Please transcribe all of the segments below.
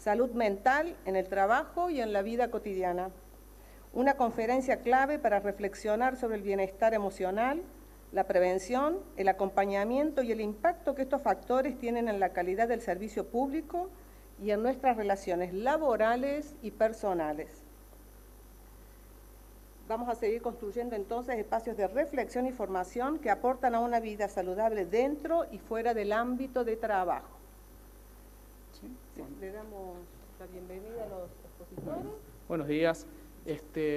salud mental en el trabajo y en la vida cotidiana. Una conferencia clave para reflexionar sobre el bienestar emocional, la prevención, el acompañamiento y el impacto que estos factores tienen en la calidad del servicio público y en nuestras relaciones laborales y personales. Vamos a seguir construyendo entonces espacios de reflexión y formación que aportan a una vida saludable dentro y fuera del ámbito de trabajo. Sí. Le damos la bienvenida a los expositores. Buenos días.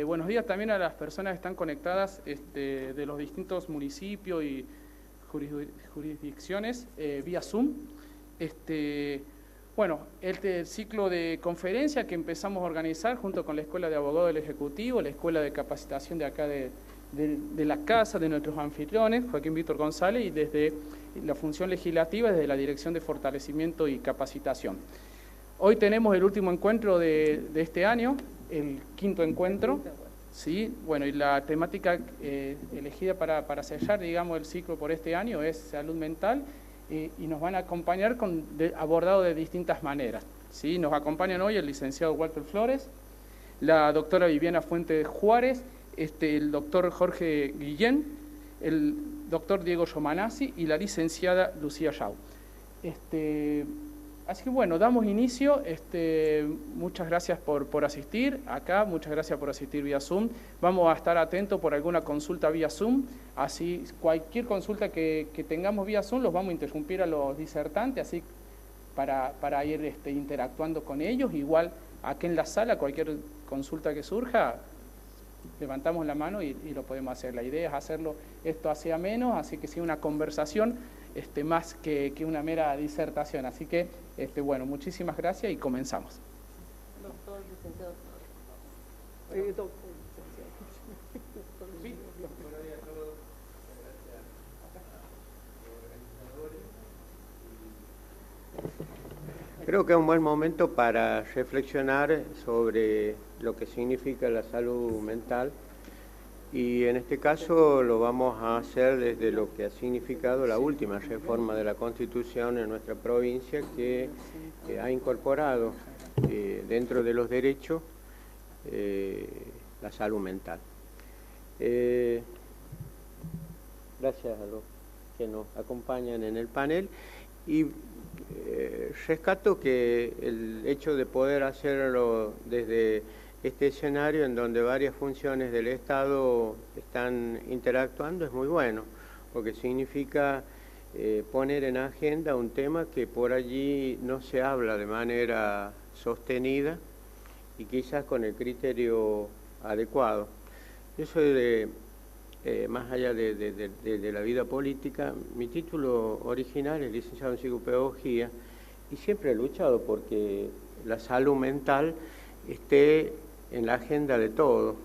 Buenos días también a las personas que están conectadas de los distintos municipios y jurisdicciones vía Zoom. El ciclo de conferencia que empezamos a organizar junto con la Escuela de Abogados del Ejecutivo, la Escuela de Capacitación de acá de la casa, de nuestros anfitriones, Joaquín Víctor González, y desde la función legislativa, desde la Dirección de Fortalecimiento y Capacitación. Hoy tenemos el último encuentro de este año, el quinto encuentro, ¿sí? Bueno, y la temática elegida para sellar, digamos, el ciclo por este año es salud mental, y nos van a acompañar abordado de distintas maneras, ¿sí? Nos acompañan hoy el licenciado Walter Flores, la doctora Viviana Fuentes Juárez, el doctor Jorge Guillén, el doctor Diego Yomanasi y la licenciada Lucía Yau. Así que bueno, damos inicio. Muchas gracias por asistir acá, muchas gracias por asistir vía Zoom. Vamos a estar atentos por alguna consulta vía Zoom, así cualquier consulta que tengamos vía Zoom los vamos a interrumpir a los disertantes, así para ir interactuando con ellos. Igual aquí en la sala, cualquier consulta que surja, levantamos la mano y lo podemos hacer. La idea es hacerlo esto hacia menos, así que sea una conversación más que una mera disertación. Así que, bueno, muchísimas gracias y comenzamos. Doctor licenciado. Buenos días a todos. Gracias a los organizadores. Creo que es un buen momento para reflexionar sobre lo que significa la salud mental. Y en este caso lo vamos a hacer desde lo que ha significado la última reforma de la Constitución en nuestra provincia, que ha incorporado dentro de los derechos la salud mental. Gracias a los que nos acompañan en el panel. Y rescato que el hecho de poder hacerlo desde este escenario en donde varias funciones del Estado están interactuando es muy bueno, porque significa poner en agenda un tema que por allí no se habla de manera sostenida y quizás con el criterio adecuado. Yo soy más allá de la vida política, mi título original es licenciado en psicopedagogía y siempre he luchado porque la salud mental esté en la agenda de todos,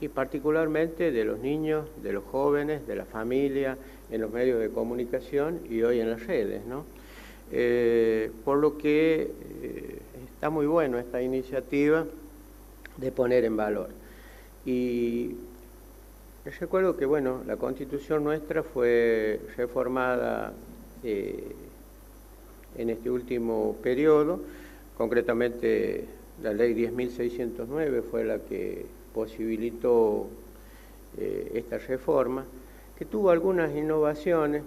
y particularmente de los niños, de los jóvenes, de la familia, en los medios de comunicación y hoy en las redes, ¿no? Por lo que está muy bueno esta iniciativa de poner en valor. Y les recuerdo que, bueno, la Constitución nuestra fue reformada en este último periodo, concretamente la ley 10.609 fue la que posibilitó esta reforma, que tuvo algunas innovaciones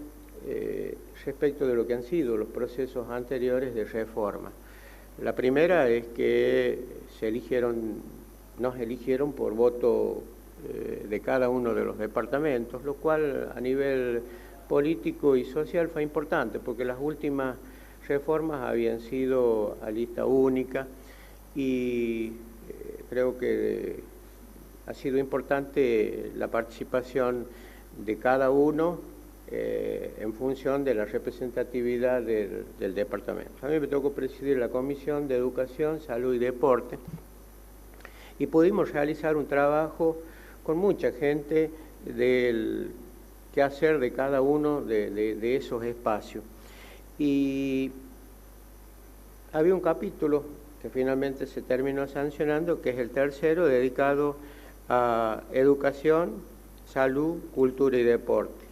respecto de lo que han sido los procesos anteriores de reforma. La primera es que nos eligieron por voto de cada uno de los departamentos, lo cual a nivel político y social fue importante, porque las últimas reformas habían sido a lista única, y creo que ha sido importante la participación de cada uno en función de la representatividad del departamento. A mí me tocó presidir la Comisión de Educación, Salud y Deporte, y pudimos realizar un trabajo con mucha gente del quehacer de cada uno de esos espacios. Y había un capítulo que finalmente se terminó sancionando, que es el tercero, dedicado a educación, salud, cultura y deporte.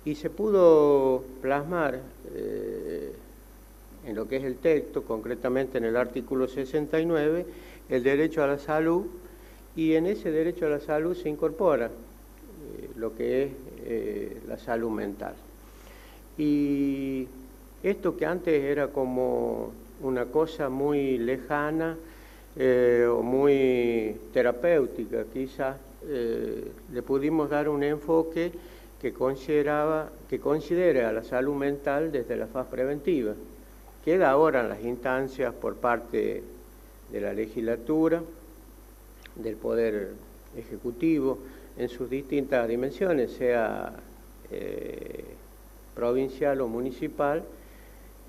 Y se pudo plasmar en lo que es el texto, concretamente en el artículo 69, el derecho a la salud, y en ese derecho a la salud se incorpora lo que es la salud mental. Y esto que antes era como una cosa muy lejana o muy terapéutica, quizás, le pudimos dar un enfoque que considere a la salud mental desde la faz preventiva. Queda ahora en las instancias por parte de la legislatura, del Poder Ejecutivo, en sus distintas dimensiones, sea provincial o municipal,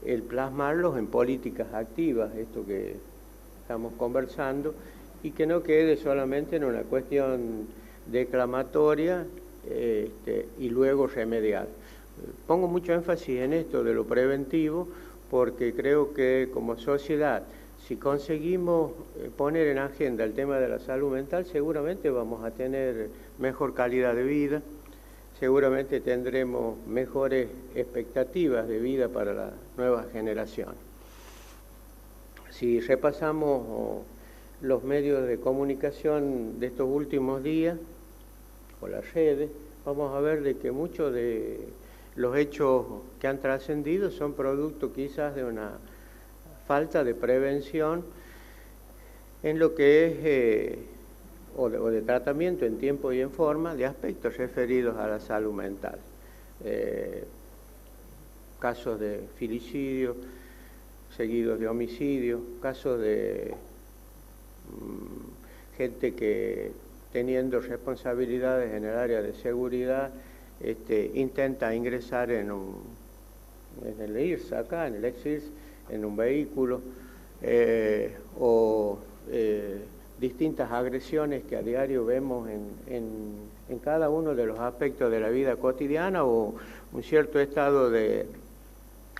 el plasmarlos en políticas activas, esto que estamos conversando, y que no quede solamente en una cuestión declamatoria y luego remedial. Pongo mucho énfasis en esto de lo preventivo porque creo que como sociedad, si conseguimos poner en agenda el tema de la salud mental, seguramente vamos a tener mejor calidad de vida, seguramente tendremos mejores expectativas de vida para la nueva generación. Si repasamos los medios de comunicación de estos últimos días, o las redes, vamos a ver de que muchos de los hechos que han trascendido son producto quizás de una falta de prevención en lo que es, o de tratamiento en tiempo y en forma de aspectos referidos a la salud mental. Casos de filicidio, seguidos de homicidio, casos de gente que teniendo responsabilidades en el área de seguridad intenta ingresar en el IRS acá, en el ex-IRS, en un vehículo, o distintas agresiones que a diario vemos en cada uno de los aspectos de la vida cotidiana, o un cierto estado de,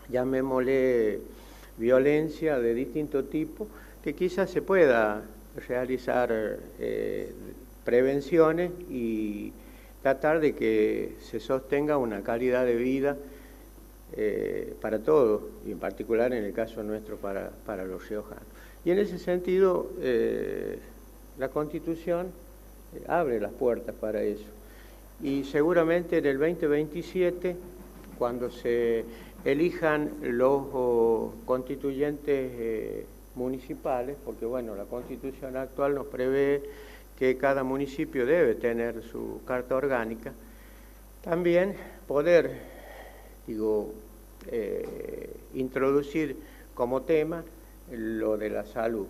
llamémosle, violencia de distinto tipo, que quizás se pueda realizar prevenciones y tratar de que se sostenga una calidad de vida para todos, y en particular en el caso nuestro para los riojanos. Y en ese sentido, la Constitución abre las puertas para eso. Y seguramente en el 2027, cuando se elijan los constituyentes municipales, porque bueno, la Constitución actual nos prevé que cada municipio debe tener su carta orgánica, también poder, introducir como tema lo de la salud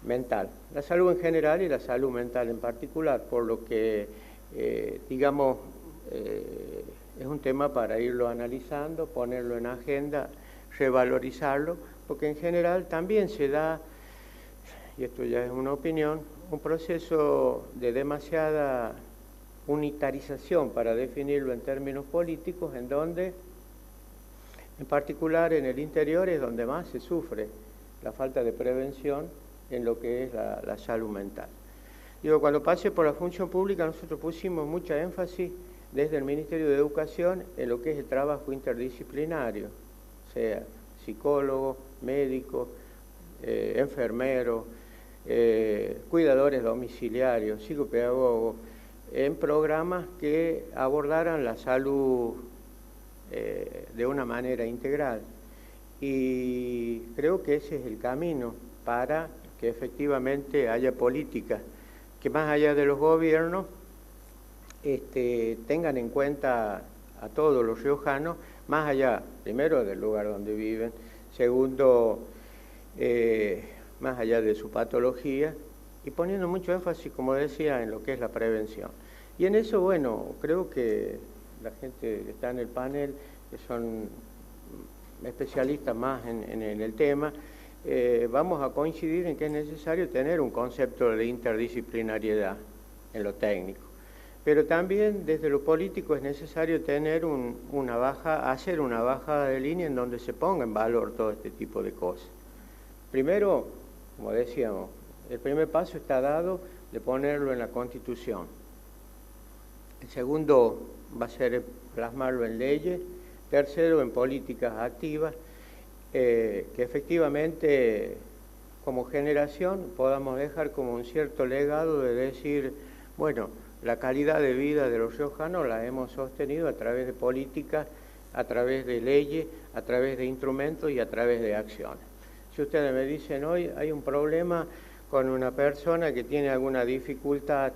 mental, la salud en general y la salud mental en particular, por lo que, es un tema para irlo analizando, ponerlo en agenda, revalorizarlo, porque en general también se da, y esto ya es una opinión, un proceso de demasiada unitarización, para definirlo en términos políticos, en donde, en particular en el interior, es donde más se sufre la falta de prevención en lo que es la salud mental. Cuando pasé por la función pública, nosotros pusimos mucha énfasis desde el Ministerio de Educación en lo que es el trabajo interdisciplinario, sea psicólogo, médico, enfermero, cuidadores domiciliarios, psicopedagogos, en programas que abordaran la salud de una manera integral. Y creo que ese es el camino para que efectivamente haya políticas que, más allá de los gobiernos, tengan en cuenta a todos los riojanos, más allá, primero, del lugar donde viven, segundo, más allá de su patología, y poniendo mucho énfasis, como decía, en lo que es la prevención. Y en eso, bueno, creo que la gente que está en el panel, que son especialistas más en el tema, vamos a coincidir en que es necesario tener un concepto de interdisciplinariedad en lo técnico. Pero también desde lo político es necesario tener hacer una bajada de línea en donde se ponga en valor todo este tipo de cosas. Primero, como decíamos, el primer paso está dado de ponerlo en la Constitución. El segundo va a ser plasmarlo en leyes. Tercero, en políticas activas. que efectivamente como generación podamos dejar como un cierto legado de decir, bueno, la calidad de vida de los riojanos la hemos sostenido a través de políticas, a través de leyes, a través de instrumentos y a través de acciones. Si ustedes me dicen hoy hay un problema con una persona que tiene alguna dificultad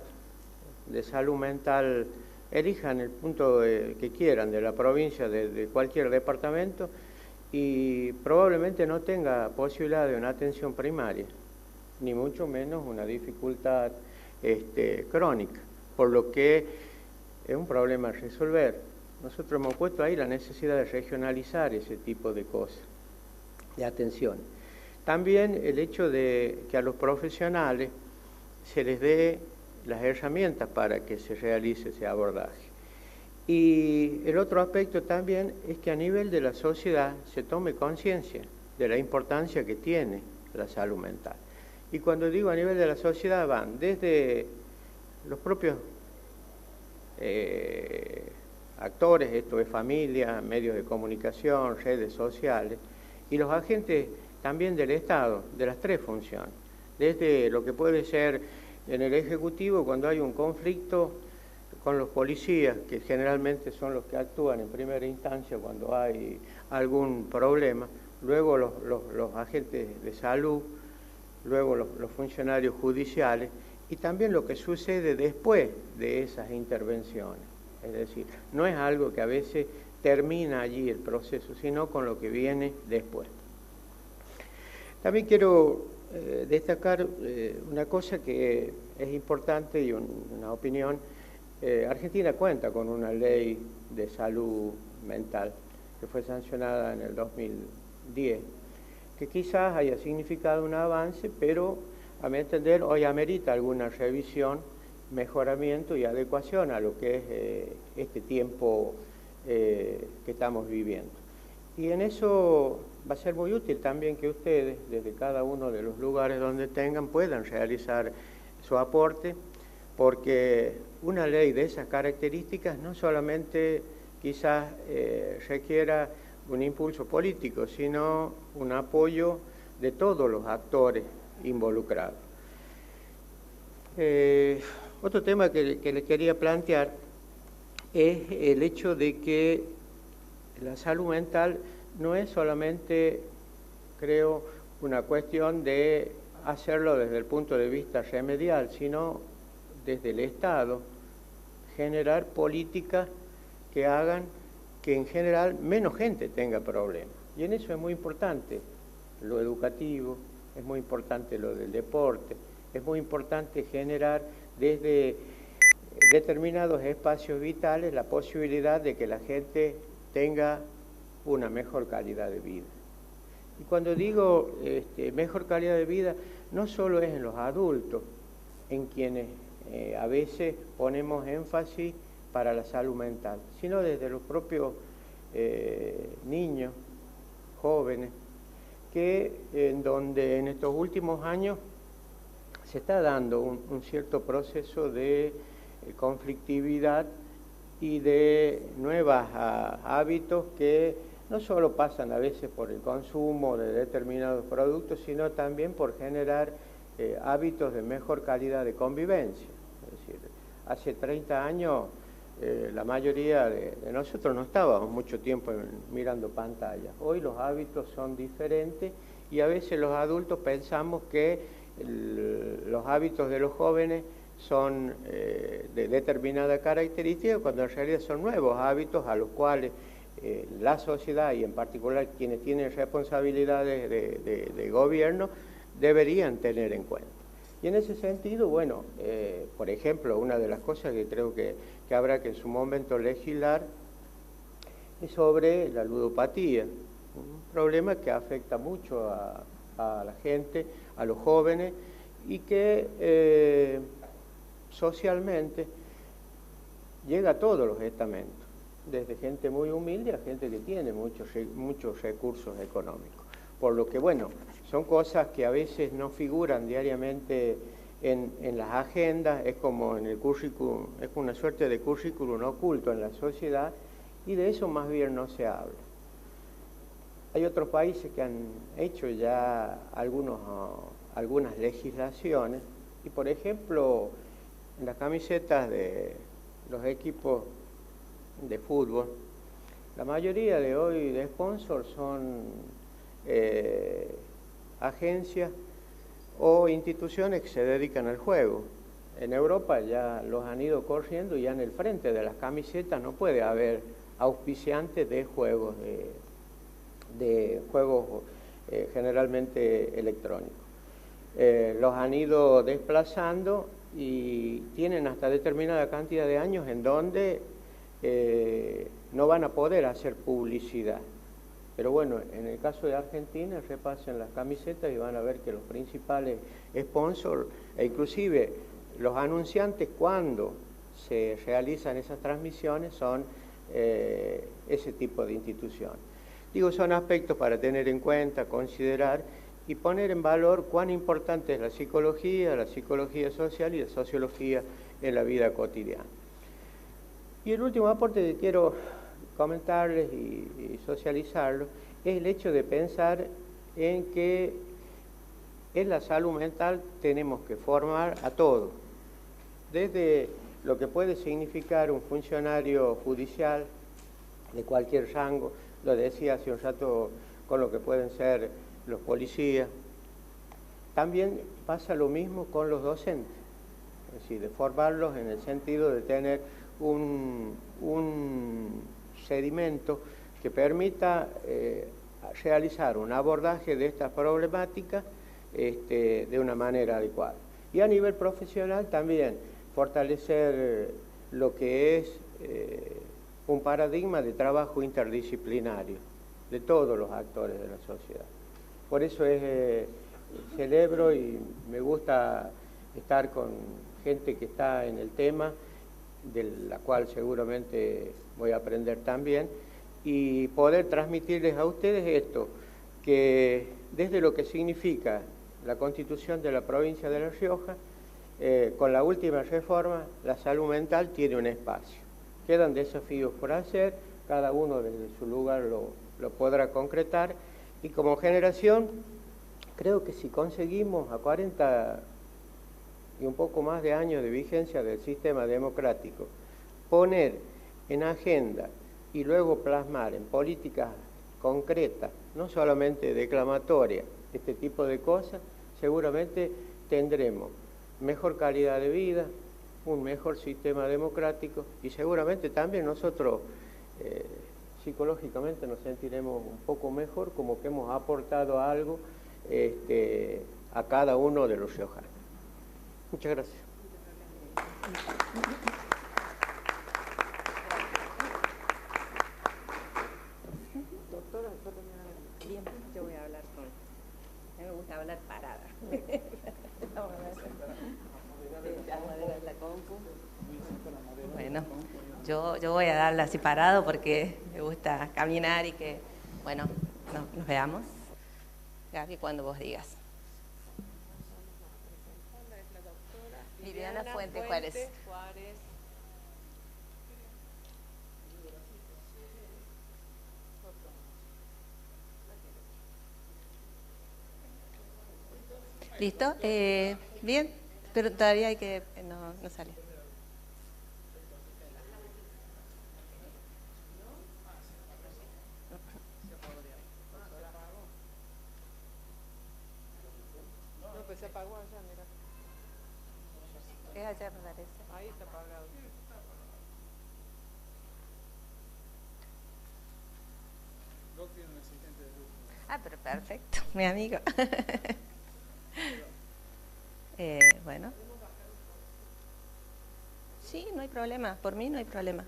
de salud mental, elijan el punto que quieran de la provincia, de cualquier departamento, y probablemente no tenga posibilidad de una atención primaria, ni mucho menos una dificultad crónica, por lo que es un problema a resolver. Nosotros hemos puesto ahí la necesidad de regionalizar ese tipo de cosas, de atención. También el hecho de que a los profesionales se les dé las herramientas para que se realice ese abordaje. Y el otro aspecto también es que a nivel de la sociedad se tome conciencia de la importancia que tiene la salud mental. Y cuando digo a nivel de la sociedad van desde los propios actores, esto es familia, medios de comunicación, redes sociales, y los agentes también del Estado, de las tres funciones, desde lo que puede ser en el Ejecutivo cuando hay un conflicto con los policías, que generalmente son los que actúan en primera instancia cuando hay algún problema, luego los agentes de salud, luego los funcionarios judiciales, y también lo que sucede después de esas intervenciones. Es decir, no es algo que a veces termina allí el proceso, sino con lo que viene después. También quiero destacar una cosa que es importante y una opinión. Argentina cuenta con una ley de salud mental que fue sancionada en el 2010, que quizás haya significado un avance, pero a mi entender hoy amerita alguna revisión, mejoramiento y adecuación a lo que es este tiempo que estamos viviendo. Y en eso va a ser muy útil también que ustedes, desde cada uno de los lugares donde tengan, puedan realizar su aporte, porque una ley de esas características no solamente quizás requiera un impulso político, sino un apoyo de todos los actores involucrados. Otro tema que les quería plantear es el hecho de que la salud mental no es solamente, creo, una cuestión de hacerlo desde el punto de vista remedial, sino desde el Estado, generar políticas que hagan que en general menos gente tenga problemas. Y en eso es muy importante lo educativo, es muy importante lo del deporte, es muy importante generar desde determinados espacios vitales la posibilidad de que la gente tenga una mejor calidad de vida. Y cuando digo mejor calidad de vida, no solo es en los adultos, en quienes a veces ponemos énfasis para la salud mental, sino desde los propios niños, jóvenes, que en donde en estos últimos años se está dando un cierto proceso de conflictividad y de nuevos hábitos que no solo pasan a veces por el consumo de determinados productos, sino también por generar hábitos de mejor calidad de convivencia. Es decir, hace 30 años la mayoría de nosotros no estábamos mucho tiempo mirando pantallas. Hoy los hábitos son diferentes y a veces los adultos pensamos que los hábitos de los jóvenes son de determinada característica, cuando en realidad son nuevos hábitos a los cuales la sociedad y en particular quienes tienen responsabilidades de gobierno deberían tener en cuenta. Y en ese sentido, bueno, por ejemplo, una de las cosas que creo que habrá que en su momento legislar es sobre la ludopatía, un problema que afecta mucho a la gente, a los jóvenes, y que socialmente llega a todos los estamentos, desde gente muy humilde a gente que tiene muchos recursos económicos. Por lo que, bueno, son cosas que a veces no figuran diariamente en las agendas, es como en el currículum, es una suerte de currículum oculto en la sociedad, y de eso más bien no se habla. Hay otros países que han hecho ya algunas legislaciones y, por ejemplo, en las camisetas de los equipos de fútbol, la mayoría de hoy de sponsors son agencias o instituciones que se dedican al juego. En Europa ya los han ido corriendo y ya en el frente de las camisetas no puede haber auspiciantes de juegos generalmente electrónicos. Los han ido desplazando y tienen hasta determinada cantidad de años en donde no van a poder hacer publicidad. Pero bueno, en el caso de Argentina, repasen las camisetas y van a ver que los principales sponsors, e inclusive los anunciantes cuando se realizan esas transmisiones, son ese tipo de instituciones. Digo, son aspectos para tener en cuenta, considerar y poner en valor cuán importante es la psicología social y la sociología en la vida cotidiana. Y el último aporte que quiero comentarles y socializarlo es el hecho de pensar en que en la salud mental tenemos que formar a todos, desde lo que puede significar un funcionario judicial de cualquier rango, lo decía hace un rato con lo que pueden ser los policías. También pasa lo mismo con los docentes, es decir, de formarlos en el sentido de tener un sedimento que permita realizar un abordaje de estas problemáticas de una manera adecuada. Y a nivel profesional también fortalecer lo que es un paradigma de trabajo interdisciplinario de todos los actores de la sociedad. Por eso celebro y me gusta estar con gente que está en el tema, de la cual seguramente voy a aprender también, y poder transmitirles a ustedes esto, que desde lo que significa la Constitución de la provincia de La Rioja, con la última reforma, la salud mental tiene un espacio. Quedan desafíos por hacer, cada uno desde su lugar lo podrá concretar, y como generación, creo que si conseguimos a 40 y un poco más de años de vigencia del sistema democrático, poner en agenda y luego plasmar en políticas concretas, no solamente declamatorias, este tipo de cosas, seguramente tendremos mejor calidad de vida, un mejor sistema democrático y seguramente también nosotros psicológicamente nos sentiremos un poco mejor, como que hemos aportado algo a cada uno de los riojanos. Muchas gracias. Doctora, bien, yo voy a hablar con... A mí me gusta hablar parada. Bueno, yo voy a darla así parado porque me gusta caminar y que, bueno, nos veamos. Gaby, cuando vos digas. Viviana Fuente Juárez. ¿Listo? Bien, pero todavía hay que... No sale. No, pues se apagó allá, mira. Es allá, me parece. Ahí está apagado. Ah, pero perfecto, mi amigo. Bueno. Sí, no hay problema. Por mí no hay problema.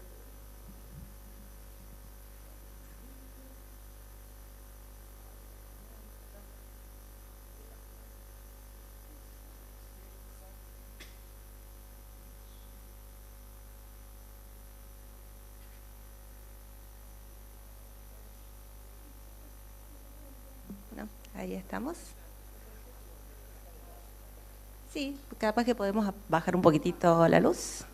No, ahí estamos. Sí, capaz que podemos bajar un poquitito la luz.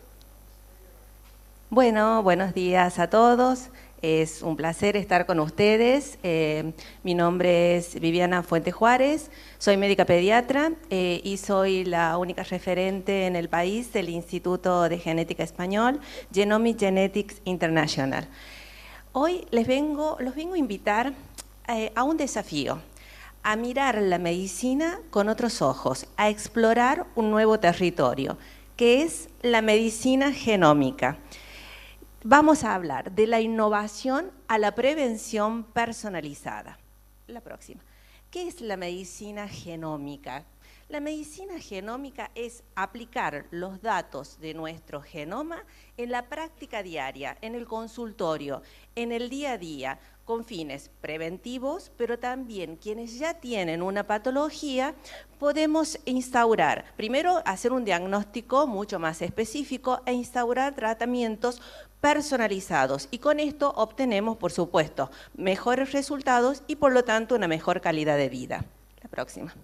Bueno, buenos días a todos. Es un placer estar con ustedes. Mi nombre es Viviana Fuentes Juárez, soy médica pediatra y soy la única referente en el país del Instituto de Genética Español, Genomic Genetics International. Hoy los vengo a invitar a un desafío, a mirar la medicina con otros ojos, a explorar un nuevo territorio, que es la medicina genómica. Vamos a hablar de la innovación a la prevención personalizada. La próxima. ¿Qué es la medicina genómica? La medicina genómica es aplicar los datos de nuestro genoma en la práctica diaria, en el consultorio, en el día a día, con fines preventivos, pero también quienes ya tienen una patología, podemos instaurar, primero hacer un diagnóstico mucho más específico e instaurar tratamientos personalizados, y con esto obtenemos, por supuesto, mejores resultados y por lo tanto una mejor calidad de vida. La próxima.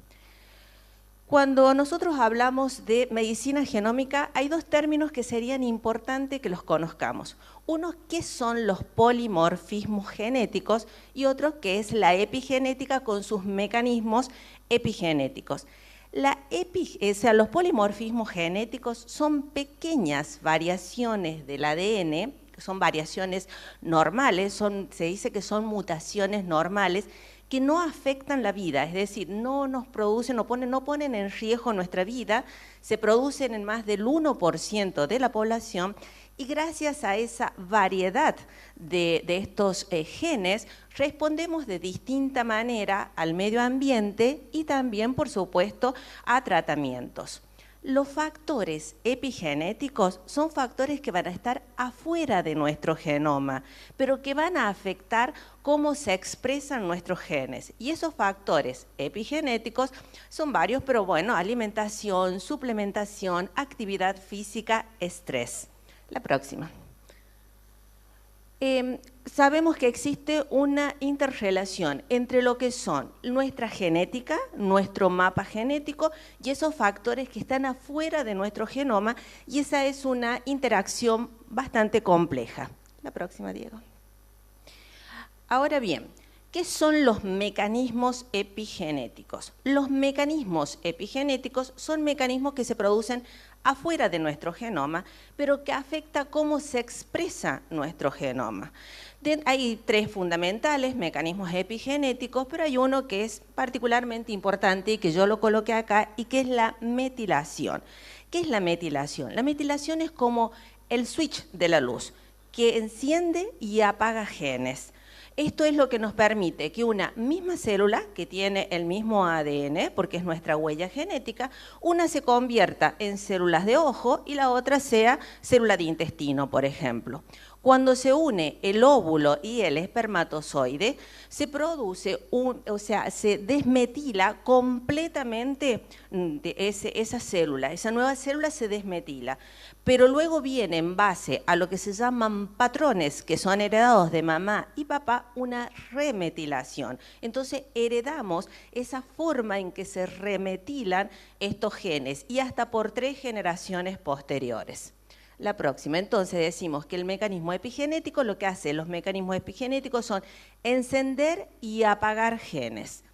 Cuando nosotros hablamos de medicina genómica, hay dos términos que serían importantes que los conozcamos. Uno, ¿qué son los polimorfismos genéticos? Y otro, ¿qué es la epigenética con sus mecanismos epigenéticos? Los polimorfismos genéticos son pequeñas variaciones del ADN, que son variaciones normales, se dice que son mutaciones normales, que no afectan la vida, es decir, no nos producen, no ponen en riesgo nuestra vida, se producen en más del 1% de la población, y gracias a esa variedad de estos genes, respondemos de distinta manera al medio ambiente y también, por supuesto, a tratamientos. Los factores epigenéticos son factores que van a estar afuera de nuestro genoma, pero que van a afectar cómo se expresan nuestros genes. Y esos factores epigenéticos son varios, pero bueno, alimentación, suplementación, actividad física, estrés. La próxima. Sabemos que existe una interrelación entre lo que son nuestra genética, nuestro mapa genético y esos factores que están afuera de nuestro genoma, y esa es una interacción bastante compleja. La próxima, Diego. Ahora bien, ¿qué son los mecanismos epigenéticos? Los mecanismos epigenéticos son mecanismos que se producen afuera de nuestro genoma, pero que afecta cómo se expresa nuestro genoma. Hay tres fundamentales mecanismos epigenéticos, pero hay uno que es particularmente importante y que yo lo coloqué acá, y que es la metilación. ¿Qué es la metilación? La metilación es como el switch de la luz, que enciende y apaga genes. Esto es lo que nos permite que una misma célula, que tiene el mismo ADN, porque es nuestra huella genética, una se convierta en células de ojo y la otra sea célula de intestino, por ejemplo. Cuando se une el óvulo y el espermatozoide, se produce, se desmetila completamente esa célula. Esa nueva célula se desmetila, pero luego viene en base a lo que se llaman patrones que son heredados de mamá y papá, una remetilación. Entonces heredamos esa forma en que se remetilan estos genes y hasta por 3 generaciones posteriores. La próxima, entonces decimos que el mecanismo epigenético, lo que hace los mecanismos epigenéticos son encender y apagar genes.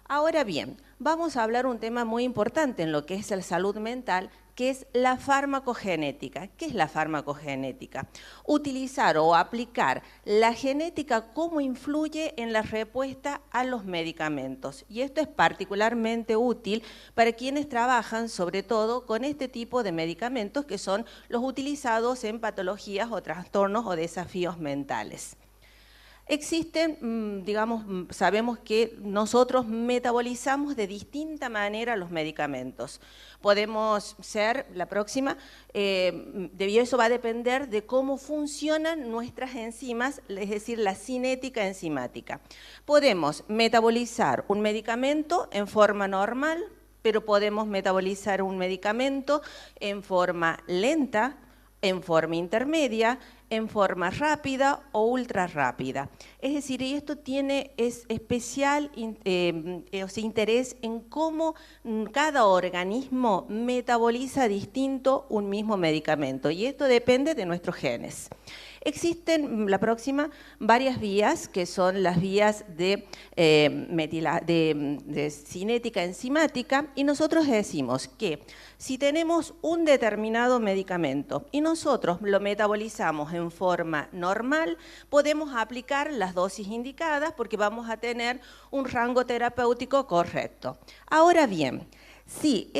Ahora bien, vamos a hablar un tema muy importante en lo que es la salud mental, que es la farmacogenética. ¿Qué es la farmacogenética? Utilizar o aplicar la genética, cómo influye en la respuesta a los medicamentos. Y esto es particularmente útil para quienes trabajan sobre todo con este tipo de medicamentos que son los utilizados en patologías o trastornos o desafíos mentales. Existen, sabemos que nosotros metabolizamos de distinta manera los medicamentos. Podemos ser, la próxima, eso va a depender de cómo funcionan nuestras enzimas, es decir, la cinética enzimática. Podemos metabolizar un medicamento en forma normal, pero podemos metabolizar un medicamento en forma lenta, en forma intermedia, en forma rápida o ultra rápida. Es decir, y esto tiene especial interés en cómo cada organismo metaboliza distinto un mismo medicamento, y esto depende de nuestros genes. Existen, la próxima, varias vías, que son las vías de cinética enzimática, y nosotros decimos que si tenemos un determinado medicamento y nosotros lo metabolizamos en forma normal, podemos aplicar las dosis indicadas porque vamos a tener un rango terapéutico correcto. Ahora bien, si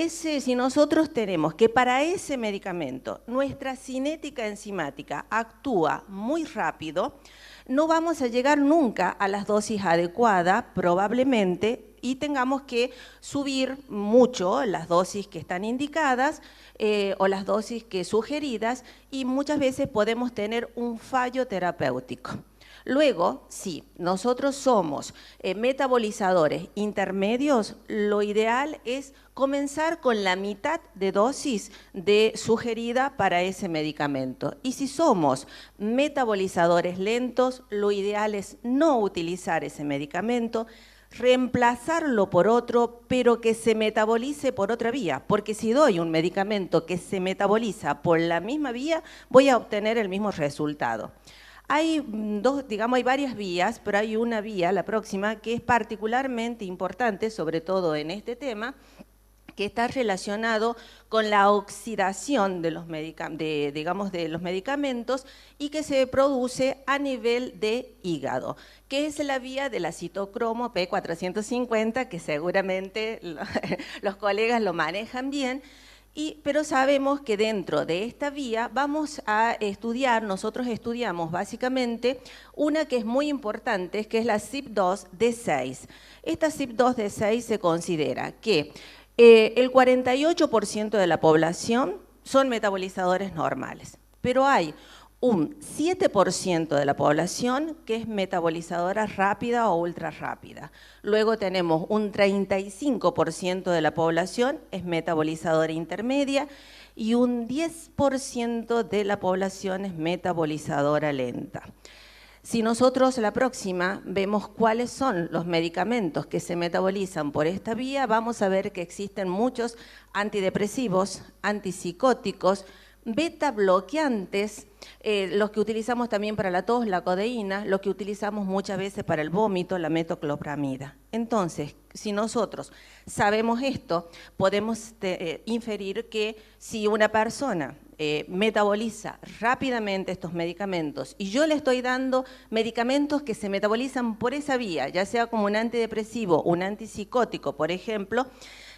nosotros tenemos que para ese medicamento nuestra cinética enzimática actúa muy rápido, no vamos a llegar nunca a las dosis adecuadas, probablemente, y tengamos que subir mucho las dosis que están indicadas o las dosis que sugeridas, y muchas veces podemos tener un fallo terapéutico. Luego, si nosotros somos metabolizadores intermedios, lo ideal es comenzar con la mitad de dosis sugerida para ese medicamento. Y si somos metabolizadores lentos, lo ideal es no utilizar ese medicamento, reemplazarlo por otro, pero que se metabolice por otra vía, porque si doy un medicamento que se metaboliza por la misma vía, voy a obtener el mismo resultado. Hay hay varias vías, pero hay una vía, la próxima, que es particularmente importante, sobre todo en este tema, que está relacionado con la oxidación de los medicamentos y que se produce a nivel de hígado, que es la vía de la citocromo P450, que seguramente los colegas lo manejan bien. Pero sabemos que dentro de esta vía vamos a estudiar, nosotros estudiamos básicamente una que es muy importante, que es la CYP2D6. Esta CYP2D6 se considera que el 48% de la población son metabolizadores normales, pero hay un 7% de la población que es metabolizadora rápida o ultra rápida. Luego tenemos un 35% de la población es metabolizadora intermedia y un 10% de la población es metabolizadora lenta. Si nosotros la próxima vemos cuáles son los medicamentos que se metabolizan por esta vía, vamos a ver que existen muchos antidepresivos, antipsicóticos, beta bloqueantes, los que utilizamos también para la tos, la codeína, los que utilizamos muchas veces para el vómito, la metoclopramida. Entonces, si nosotros sabemos esto, podemos inferir que si una persona metaboliza rápidamente estos medicamentos y yo le estoy dando medicamentos que se metabolizan por esa vía, ya sea como un antidepresivo, un antipsicótico, por ejemplo,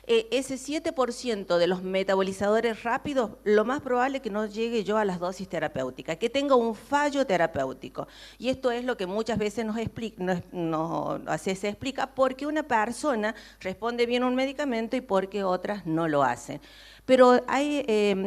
ese 7% de los metabolizadores rápidos, lo más probable es que no llegue yo a las dosis terapéuticas, que tenga un fallo terapéutico. Y esto es lo que muchas veces se explica por qué una persona responde bien a un medicamento y por qué otras no lo hacen. Pero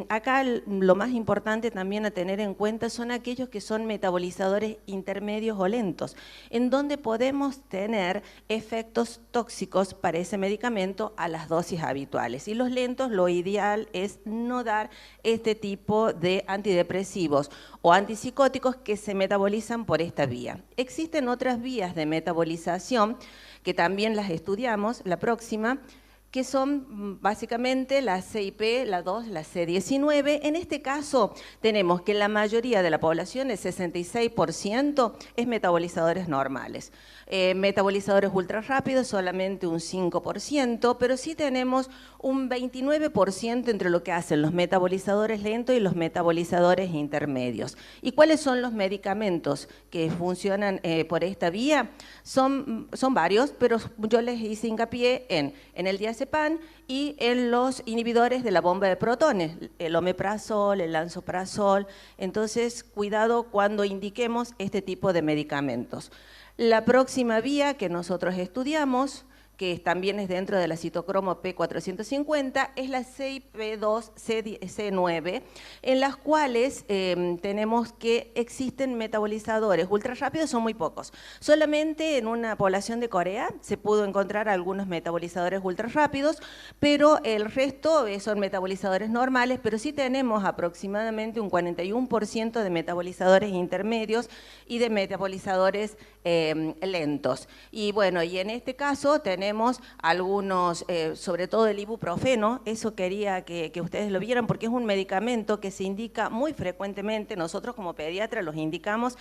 acá lo más importante también a tener en cuenta son aquellos que son metabolizadores intermedios o lentos, en donde podemos tener efectos tóxicos para ese medicamento a las dosis habituales. Y los lentos, lo ideal es no dar este tipo de antidepresivos o antipsicóticos que se metabolizan por esta vía. Existen otras vías de metabolización que también las estudiamos, la próxima, que son básicamente la CIP, la 2, la C19. En este caso tenemos que la mayoría de la población, el 66%, es metabolizadores normales. Metabolizadores ultra rápidos, solamente un 5%, pero sí tenemos un 29% entre lo que hacen los metabolizadores lentos y los metabolizadores intermedios. ¿Y cuáles son los medicamentos que funcionan por esta vía? Son varios, pero yo les hice hincapié en el diazepam y en los inhibidores de la bomba de protones, el omeprazol, el lansoprazol. Entonces, cuidado cuando indiquemos este tipo de medicamentos. La próxima vía que nosotros estudiamos, que también es dentro de la citocromo P450, es la CIP2C9, en las cuales tenemos que existen metabolizadores ultra rápidos, son muy pocos. Solamente en una población de Corea se pudo encontrar algunos metabolizadores ultra rápidos, pero el resto son metabolizadores normales, pero sí tenemos aproximadamente un 41% de metabolizadores intermedios y de metabolizadores lentos. Y bueno, y en este caso tenemos tenemos algunos, sobre todo el ibuprofeno, eso quería que ustedes lo vieran porque es un medicamento que se indica muy frecuentemente, nosotros como pediatras los indicamos.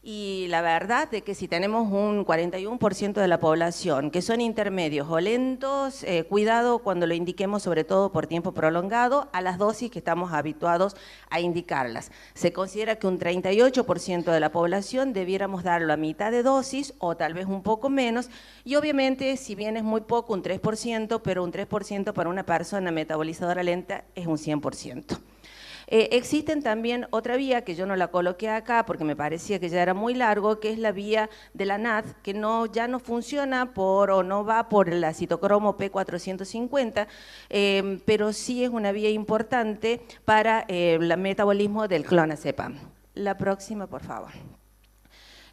Y la verdad es que si tenemos un 41% de la población que son intermedios o lentos, cuidado cuando lo indiquemos, sobre todo por tiempo prolongado, a las dosis que estamos habituados a indicarlas. Se considera que un 38% de la población debiéramos darlo a mitad de dosis o tal vez un poco menos, y obviamente si bien es muy poco, un 3%, pero un 3% para una persona metabolizadora lenta es un 100%. Existen también otra vía que yo no la coloqué acá porque me parecía que ya era muy largo, que es la vía de la NAD, que ya no funciona o no va por la citocromo P450, pero sí es una vía importante para el metabolismo del clonazepam. La próxima, por favor.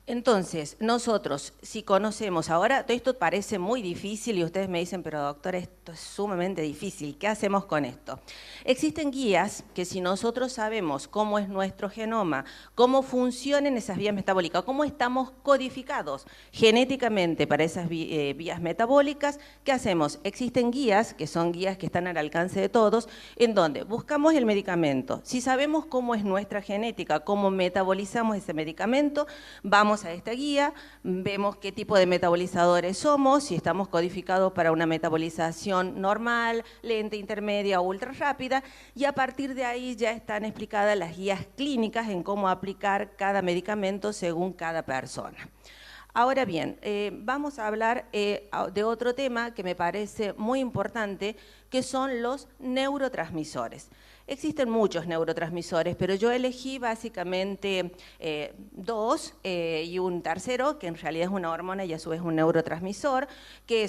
Entonces, nosotros, si conocemos, ahora esto parece muy difícil y ustedes me dicen, pero doctor, esto es sumamente difícil, ¿qué hacemos con esto? Existen guías que si nosotros sabemos cómo es nuestro genoma, cómo funcionan esas vías metabólicas, cómo estamos codificados genéticamente para esas vías metabólicas, ¿qué hacemos? Existen guías, que son guías que están al alcance de todos, en donde buscamos el medicamento. Si sabemos cómo es nuestra genética, cómo metabolizamos ese medicamento, vamos a esta guía, vemos qué tipo de metabolizadores somos, si estamos codificados para una metabolización normal, lenta, intermedia o ultra rápida, y a partir de ahí ya están explicadas las guías clínicas en cómo aplicar cada medicamento según cada persona. Ahora bien, vamos a hablar de otro tema que me parece muy importante, que son los neurotransmisores. Existen muchos neurotransmisores, pero yo elegí básicamente dos y un tercero, que en realidad es una hormona y a su vez un neurotransmisor,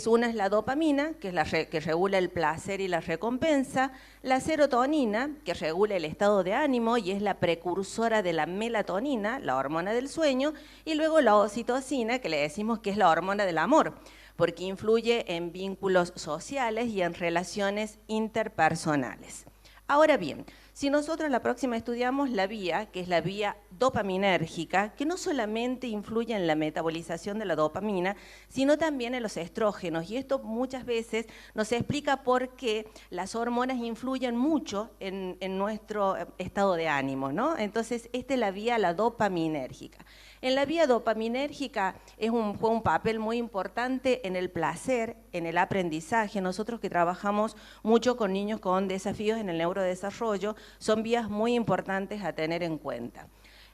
una es la dopamina, que es la que regula el placer y la recompensa, la serotonina, que regula el estado de ánimo y es la precursora de la melatonina, la hormona del sueño, y luego la oxitocina, que le decimos que es la hormona del amor, porque influye en vínculos sociales y en relaciones interpersonales. Ahora bien, si nosotros la próxima estudiamos la vía, que es la vía dopaminérgica, que no solamente influye en la metabolización de la dopamina, sino también en los estrógenos, y esto muchas veces nos explica por qué las hormonas influyen mucho en nuestro estado de ánimo, ¿no? Entonces, esta es la vía, la dopaminérgica. En la vía dopaminérgica juega un papel muy importante en el placer, en el aprendizaje. Nosotros que trabajamos mucho con niños con desafíos en el neurodesarrollo, son vías muy importantes a tener en cuenta.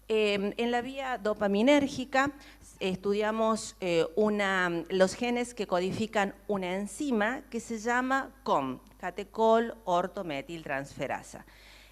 En la vía dopaminérgica estudiamos los genes que codifican una enzima que se llama COM, catecol-ortometiltransferasa.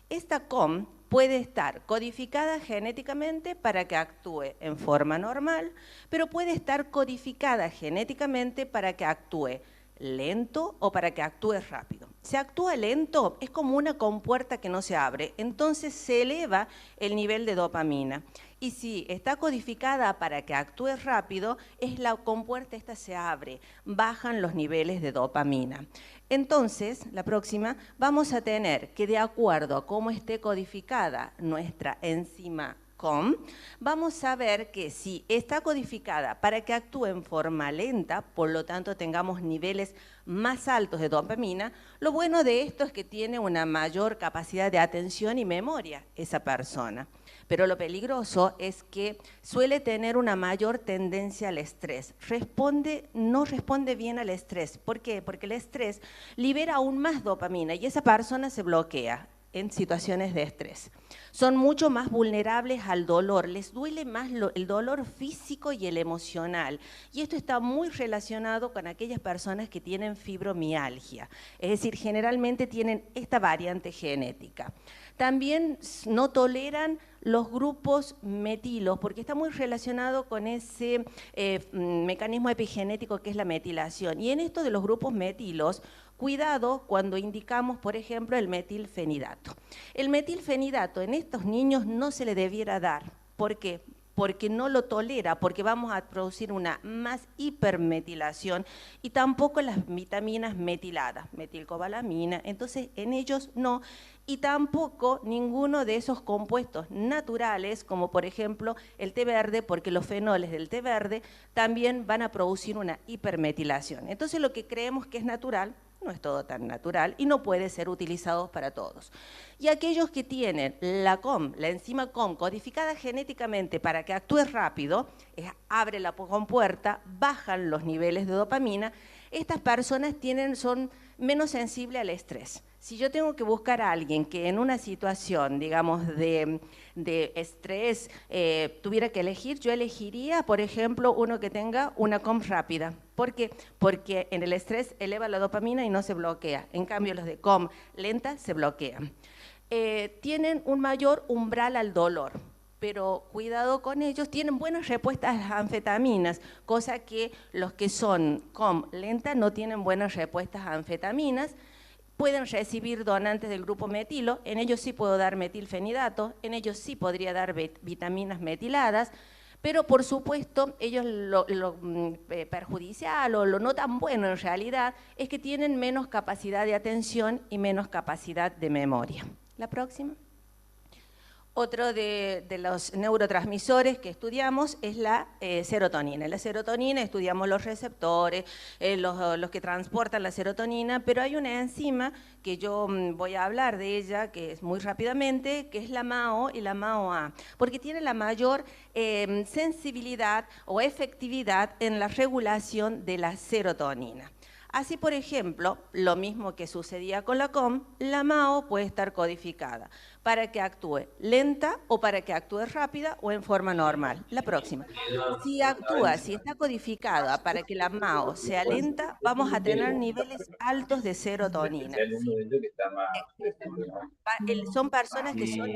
Esta COM puede estar codificada genéticamente para que actúe en forma normal, pero puede estar codificada genéticamente para que actúe lento o para que actúe rápido. Si actúa lento, es como una compuerta que no se abre, entonces se eleva el nivel de dopamina. Y si está codificada para que actúe rápido, la compuerta esta se abre, bajan los niveles de dopamina. Entonces, la próxima, vamos a tener que de acuerdo a cómo esté codificada nuestra enzima COM, vamos a ver que si está codificada para que actúe en forma lenta, por lo tanto tengamos niveles más altos de dopamina, lo bueno de esto es que tiene una mayor capacidad de atención y memoria esa persona. Pero lo peligroso es que suele tener una mayor tendencia al estrés. No responde bien al estrés. ¿Por qué? Porque el estrés libera aún más dopamina y esa persona se bloquea en situaciones de estrés. Son mucho más vulnerables al dolor, les duele más el dolor físico y el emocional. Y esto está muy relacionado con aquellas personas que tienen fibromialgia, es decir, generalmente tienen esta variante genética. También no toleran los grupos metilos, porque está muy relacionado con ese mecanismo epigenético que es la metilación. Y en esto de los grupos metilos, cuidado cuando indicamos, por ejemplo, el metilfenidato. El metilfenidato en estos niños no se le debiera dar. ¿Por qué? porque no lo tolera, porque vamos a producir una más hipermetilación y tampoco las vitaminas metiladas, metilcobalamina, entonces en ellos no, y tampoco ninguno de esos compuestos naturales, como por ejemplo el té verde, porque los fenoles del té verde también van a producir una hipermetilación. Entonces lo que creemos que es natural no es todo tan natural y no puede ser utilizado para todos. Y aquellos que tienen la COM, la enzima COM, codificada genéticamente para que actúe rápido, abre la compuerta, bajan los niveles de dopamina, estas personas son menos sensibles al estrés. Si yo tengo que buscar a alguien que en una situación, digamos, de estrés tuviera que elegir, yo elegiría, por ejemplo, uno que tenga una COM rápida. ¿Por qué? Porque en el estrés eleva la dopamina y no se bloquea. En cambio, los de COM lenta se bloquean. Tienen un mayor umbral al dolor, pero cuidado con ellos, tienen buenas respuestas a las anfetaminas, cosa que los que son COM lenta no tienen buenas respuestas a anfetaminas. Pueden recibir donantes del grupo metilo, en ellos sí puedo dar metilfenidato, en ellos sí podría dar vitaminas metiladas, pero por supuesto ellos lo perjudicial o lo no tan bueno en realidad es que tienen menos capacidad de atención y menos capacidad de memoria. La próxima. Otro de los neurotransmisores que estudiamos es la serotonina. La serotonina, estudiamos los receptores, los que transportan la serotonina, pero hay una enzima que yo voy a hablar de ella, que es muy rápidamente, que es la MAO y la MAO-A, porque tiene la mayor sensibilidad o efectividad en la regulación de la serotonina. Así, por ejemplo, lo mismo que sucedía con la COM, la MAO puede estar codificada para que actúe lenta o para que actúe rápida o en forma normal. La próxima. Si está codificada para que la MAO sea lenta, vamos a tener niveles altos de serotonina. Son personas que son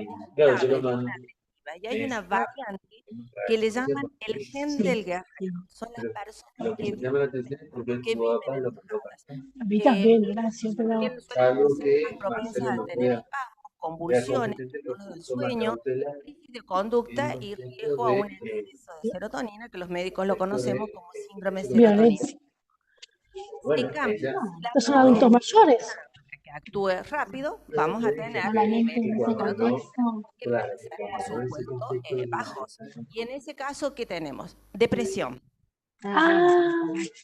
y hay una variante que le llaman el gen del guerrero. Son las personas que viven enojadas. A mí también, gracias. Suelen ser más propensas a tener espasmos, convulsiones, trastornos del sueño, crisis de conducta y riesgo a un exceso de serotonina, que los médicos lo conocemos como síndrome serotonínico. En cambio, estos son adultos mayores. Que actúe rápido, vamos a tener niveles de serotonina que pueden ser, por supuesto, bajos. Y en ese caso, ¿qué tenemos? Depresión.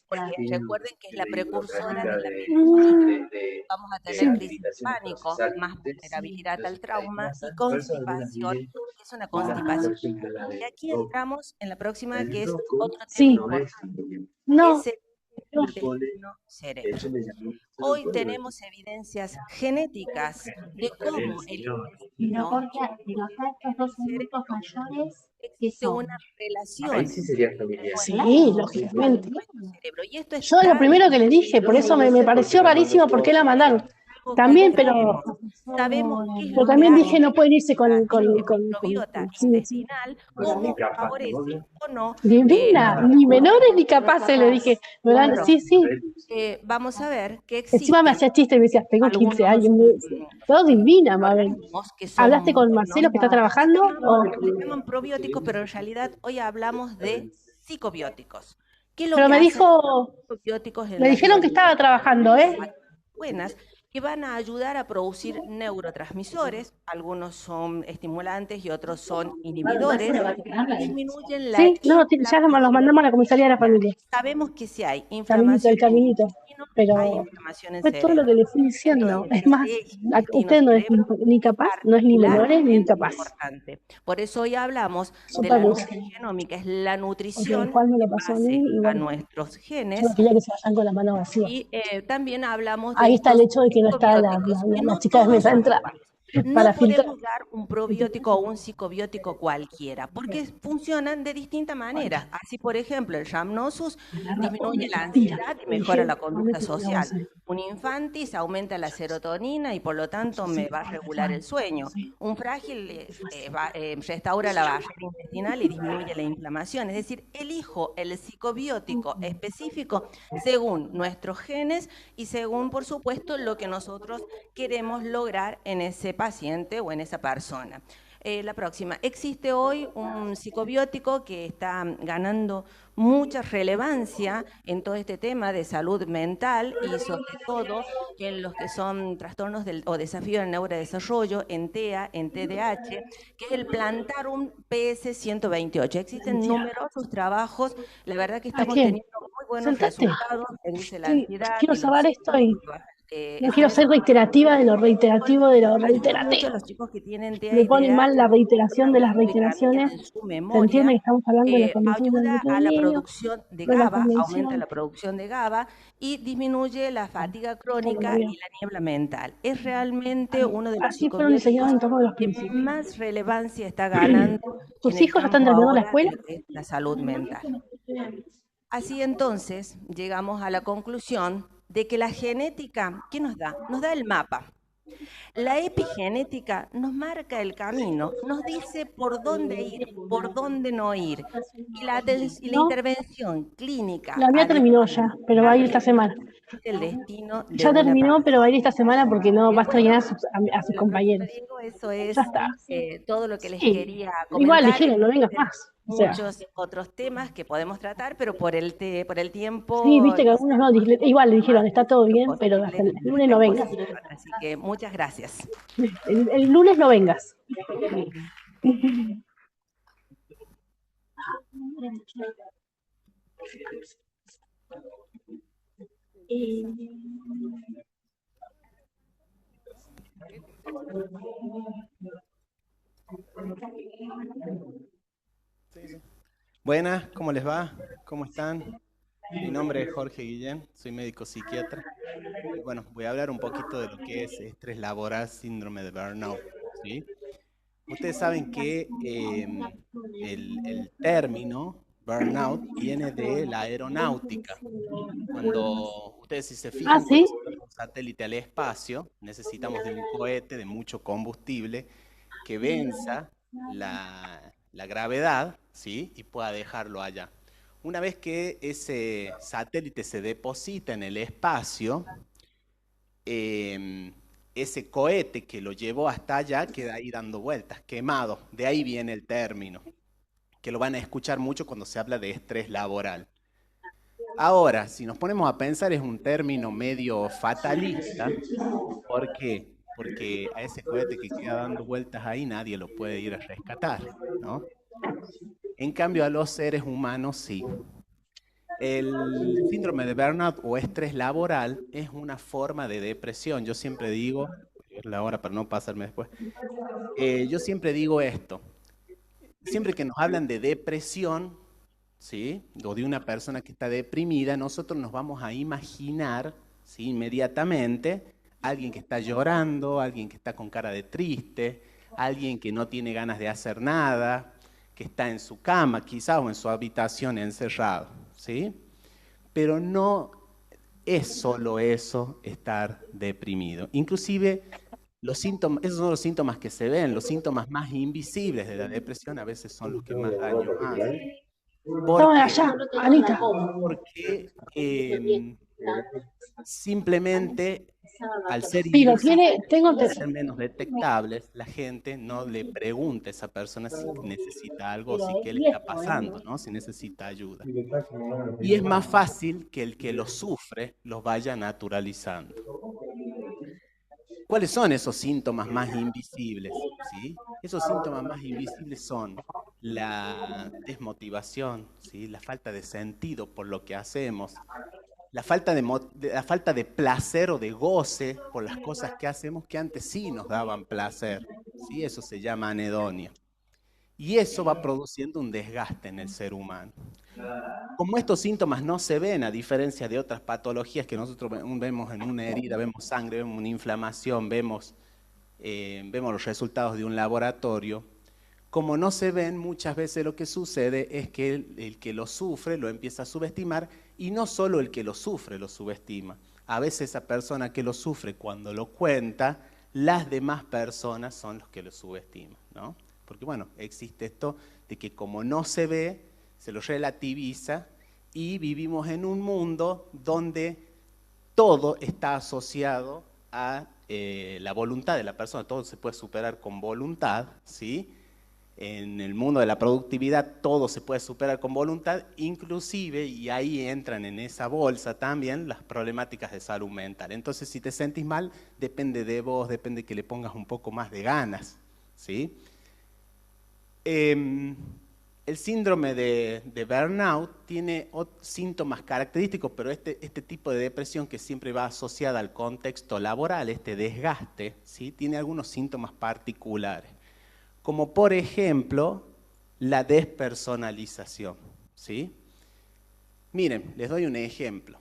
Porque recuerden que es la precursora de la melancolía. Vamos a tener crisis de pánico, más vulnerabilidad al trauma y constipación, que es una constipación. Y aquí entramos en la próxima, que es otro tema importante. No. Es el intestino cerebro. Hoy tenemos evidencias genéticas de cómo el intestino existe una relación. Sí, lógicamente. Y esto es Yo lo primero que les dije, por eso me pareció rarísimo por qué la mandaron. También, pero también dije no pueden irse con microbiota intestinal, cómo favorece o no. Divina, ni menores ni capaces, le dije. Sí. Vamos a ver que existe. Encima me hacía chiste y me decía, tengo 15 años. Todo divina, Mabel. ¿Hablaste con Marcelo que está trabajando? Se llaman probióticos, pero en realidad hoy hablamos de psicobióticos. Pero me dijeron que estaba trabajando, buenas, que van a ayudar a producir neurotransmisores, algunos son estimulantes y otros son inhibidores, disminuyen la ya los mandamos a la comisaría de la familia. Sabemos que si hay inflamación el caminito, pero hay inflamación en fue todo lo que le fui diciendo. Es más, usted no es ni capaz, no es ni menores ni capaz. Importante. Por eso hoy hablamos de la nutrigenómica, es la nutrición a nuestros genes. Yo quería que se vayan con la mano vacía. Y también hablamos de ahí está el hecho de que no está la chica de mesa entrada. No podemos dar un probiótico o un psicobiótico cualquiera, porque funcionan de distinta manera. Así, por ejemplo, el Rhamnosus disminuye la ansiedad y mejora la conducta social. Un Infantis aumenta la serotonina y por lo tanto me va a regular el sueño. Un Frágil restaura la barrera intestinal y disminuye la inflamación. Es decir, elijo el psicobiótico específico según nuestros genes y según, por supuesto, lo que nosotros queremos lograr en ese paciente o en esa persona. La próxima. Existe hoy un psicobiótico que está ganando mucha relevancia en todo este tema de salud mental y sobre todo en los que son trastornos o desafíos del neurodesarrollo, en TEA, en TDAH, que es el Plantarum PS128. Existen numerosos trabajos, la verdad que ¿A estamos quién? teniendo muy buenos Sentate. resultados, reduce la ansiedad Quiero y los saber esto y no quiero estrés. ser reiterativa de lo reiterativo de lo Muchos reiterativo. los chicos que tienen TEA Me y pone mal TDAH la reiteración de las y cambian reiteraciones. en su Sentirme memoria, que estamos hablando de la convención del ayuda derecho a del la niño, producción de de la GABA, aumenta convención. la producción de GABA y disminuye la fatiga crónica Bueno, y la niebla mental. Es realmente uno de los así fueron enseñados psicobióticos en torno a los que principios. más relevancia está ganando en ¿Tus el hijos ya están campo terminando la ahora de escuela? lo que es la salud mental. Así entonces, llegamos a la conclusión de que la genética, ¿qué nos da? Nos da el mapa. La epigenética nos marca el camino, nos dice por dónde ir, por dónde no ir. Y la No, intervención clínica la mía terminó adecuada ya, pero va a ir esta semana. es el destino de Ya una terminó, pero va a ir persona. esta semana porque no va a extrañar a sus La próxima, compañeros. Diego, eso Ya es está. todo lo que les Sí, quería igual comentar. dijeron, no vengas más. O sea, Muchos otros temas que podemos tratar, pero por el sí, tiempo viste que algunos no, igual le dijeron, está todo bien, pero hasta el posible lunes la no vengas. exposición. Así que muchas gracias. El lunes no vengas. Buenas, ¿cómo les va? ¿Cómo están? Mi nombre es Jorge Guillén, soy médico psiquiatra. Y bueno, voy a hablar un poquito de lo que es estrés laboral, síndrome de burnout, ¿sí? Ustedes saben que el término burnout viene de la aeronáutica. Cuando ustedes si se Ah, fijan, sí. cuando se manda un satélite al espacio, necesitamos de un cohete de mucho combustible que venza la gravedad, ¿sí? Y pueda dejarlo allá. Una vez que ese satélite se deposita en el espacio, ese cohete que lo llevó hasta allá queda ahí dando vueltas, quemado. De ahí viene el término, que lo van a escuchar mucho cuando se habla de estrés laboral. Ahora, si nos ponemos a pensar, es un término medio fatalista. ¿Por qué? Porque a ese cohete que queda dando vueltas ahí nadie lo puede ir a rescatar, ¿no? En cambio, a los seres humanos sí. El síndrome de burnout o estrés laboral es una forma de depresión. Yo siempre digo, voy a ver la hora para no pasarme después, yo siempre digo esto. Siempre que nos hablan de depresión, ¿sí? O de una persona que está deprimida, nosotros nos vamos a imaginar, ¿sí? Inmediatamente alguien que está llorando, alguien que está con cara de triste, alguien que no tiene ganas de hacer nada, que está en su cama quizás o en su habitación encerrado, ¿sí? Pero no es solo eso, estar deprimido. Inclusive, los síntomas, esos son los síntomas que se ven, los síntomas más invisibles de la depresión a veces son los que más daño hacen. Estaban allá, Anita. Porque simplemente al ser Pero invisibles, tengo al ser menos detectables, la gente no le pregunta a esa persona si necesita algo o si qué le está pasando, ¿no? Si necesita ayuda. Y es más fácil que el que lo sufre los vaya naturalizando. ¿Cuáles son esos síntomas más invisibles? ¿Sí? Esos síntomas más invisibles son la desmotivación, ¿sí? La falta de sentido por lo que hacemos, la falta de placer o de goce por las cosas que hacemos que antes sí nos daban placer, ¿sí? Eso se llama anedonia. Y eso va produciendo un desgaste en el ser humano. Como estos síntomas no se ven, a diferencia de otras patologías que nosotros vemos en una herida, vemos sangre, vemos una inflamación, vemos los resultados de un laboratorio, como no se ven, muchas veces lo que sucede es que el que lo sufre lo empieza a subestimar, y no solo el que lo sufre lo subestima. A veces esa persona que lo sufre, cuando lo cuenta, las demás personas son los que lo subestiman, ¿no? Porque bueno, existe esto de que como no se ve, se lo relativiza, y vivimos en un mundo donde todo está asociado a la voluntad de la persona. Todo se puede superar con voluntad, ¿sí? En el mundo de la productividad todo se puede superar con voluntad, inclusive, y ahí entran en esa bolsa también las problemáticas de salud mental. Entonces, si te sentís mal, depende de vos, depende que le pongas un poco más de ganas, ¿sí? El síndrome de burnout tiene síntomas característicos, pero este tipo de depresión que siempre va asociada al contexto laboral, este desgaste, ¿sí? Tiene algunos síntomas particulares, como por ejemplo la despersonalización, ¿sí? Miren, les doy un ejemplo.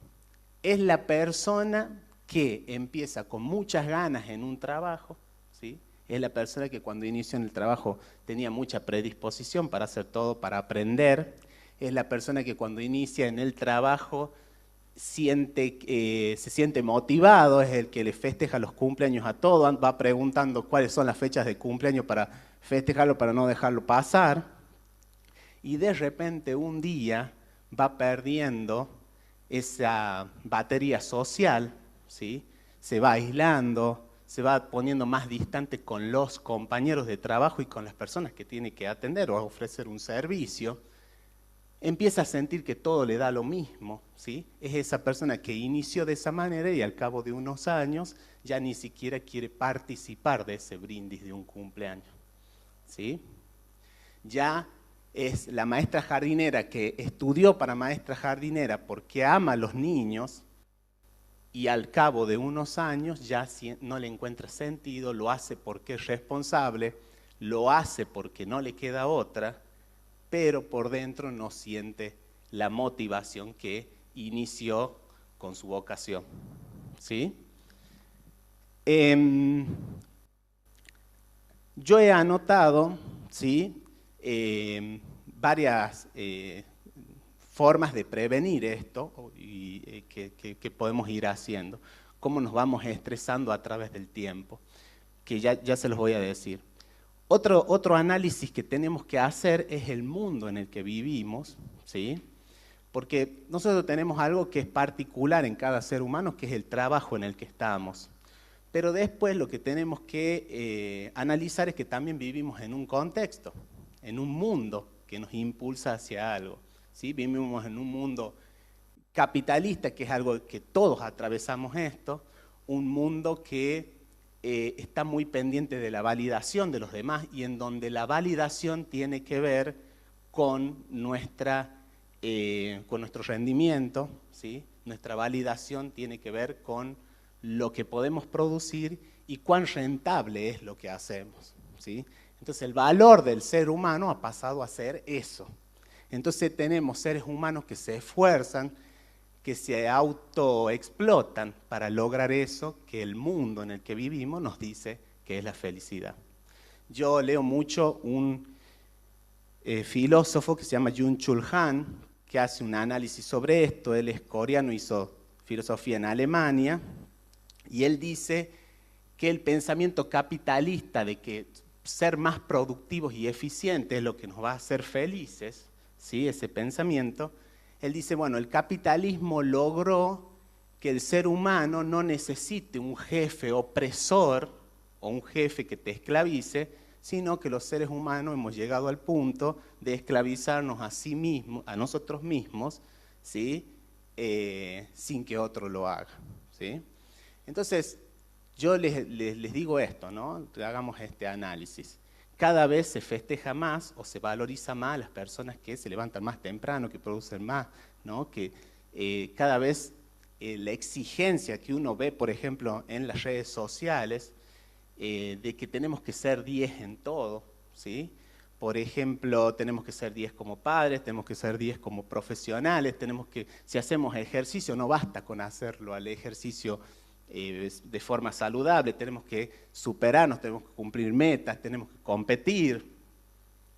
Es la persona que empieza con muchas ganas en un trabajo, ¿sí? Es la persona que cuando inició en el trabajo tenía mucha predisposición para hacer todo, para aprender. Es la persona que cuando inicia en el trabajo se siente motivado, es el que le festeja los cumpleaños a todos, va preguntando cuáles son las fechas de cumpleaños para festejarlo, para no dejarlo pasar. Y de repente un día va perdiendo esa batería social, ¿sí? Se va aislando, se va poniendo más distante con los compañeros de trabajo y con las personas que tiene que atender o ofrecer un servicio. Empieza a sentir que todo le da lo mismo, ¿sí? Es esa persona que inició de esa manera y al cabo de unos años ya ni siquiera quiere participar de ese brindis de un cumpleaños, ¿sí? Ya es la maestra jardinera que estudió para maestra jardinera porque ama a los niños, y al cabo de unos años ya no le encuentra sentido, lo hace porque es responsable, lo hace porque no le queda otra, pero por dentro no siente la motivación que inició con su vocación, ¿sí? Yo he anotado, ¿sí? Varias formas de prevenir esto y que podemos ir haciendo, cómo nos vamos estresando a través del tiempo, que ya se los voy a decir. Otro análisis que tenemos que hacer es el mundo en el que vivimos, ¿sí? Porque nosotros tenemos algo que es particular en cada ser humano, que es el trabajo en el que estamos. Pero después lo que tenemos que analizar es que también vivimos en un contexto, en un mundo que nos impulsa hacia algo, ¿sí? Vivimos en un mundo capitalista, que es algo que todos atravesamos esto, un mundo que está muy pendiente de la validación de los demás y en donde la validación tiene que ver con nuestro rendimiento, ¿sí? Nuestra validación tiene que ver con lo que podemos producir y cuán rentable es lo que hacemos, ¿sí? Entonces el valor del ser humano ha pasado a ser eso. Entonces tenemos seres humanos que se esfuerzan, que se autoexplotan para lograr eso que el mundo en el que vivimos nos dice que es la felicidad. Yo leo mucho un filósofo que se llama Byung-Chul Han, que hace un análisis sobre esto. Él es coreano, hizo filosofía en Alemania, y él dice que el pensamiento capitalista de que ser más productivos y eficientes es lo que nos va a hacer felices, ¿sí? Ese pensamiento, él dice, bueno, el capitalismo logró que el ser humano no necesite un jefe opresor o un jefe que te esclavice, sino que los seres humanos hemos llegado al punto de esclavizarnos a sí mismos, a nosotros mismos, ¿sí? Sin que otro lo haga, ¿sí? Entonces, yo les digo esto, ¿no? Hagamos este análisis. Cada vez se festeja más o se valoriza más a las personas que se levantan más temprano, que producen más, ¿no? Que cada vez la exigencia que uno ve, por ejemplo, en las redes sociales, de que tenemos que ser 10 en todo, ¿sí? Por ejemplo, tenemos que ser 10 como padres, tenemos que ser 10 como profesionales, si hacemos ejercicio, no basta con hacerlo al ejercicio de forma saludable, tenemos que superarnos, tenemos que cumplir metas, tenemos que competir,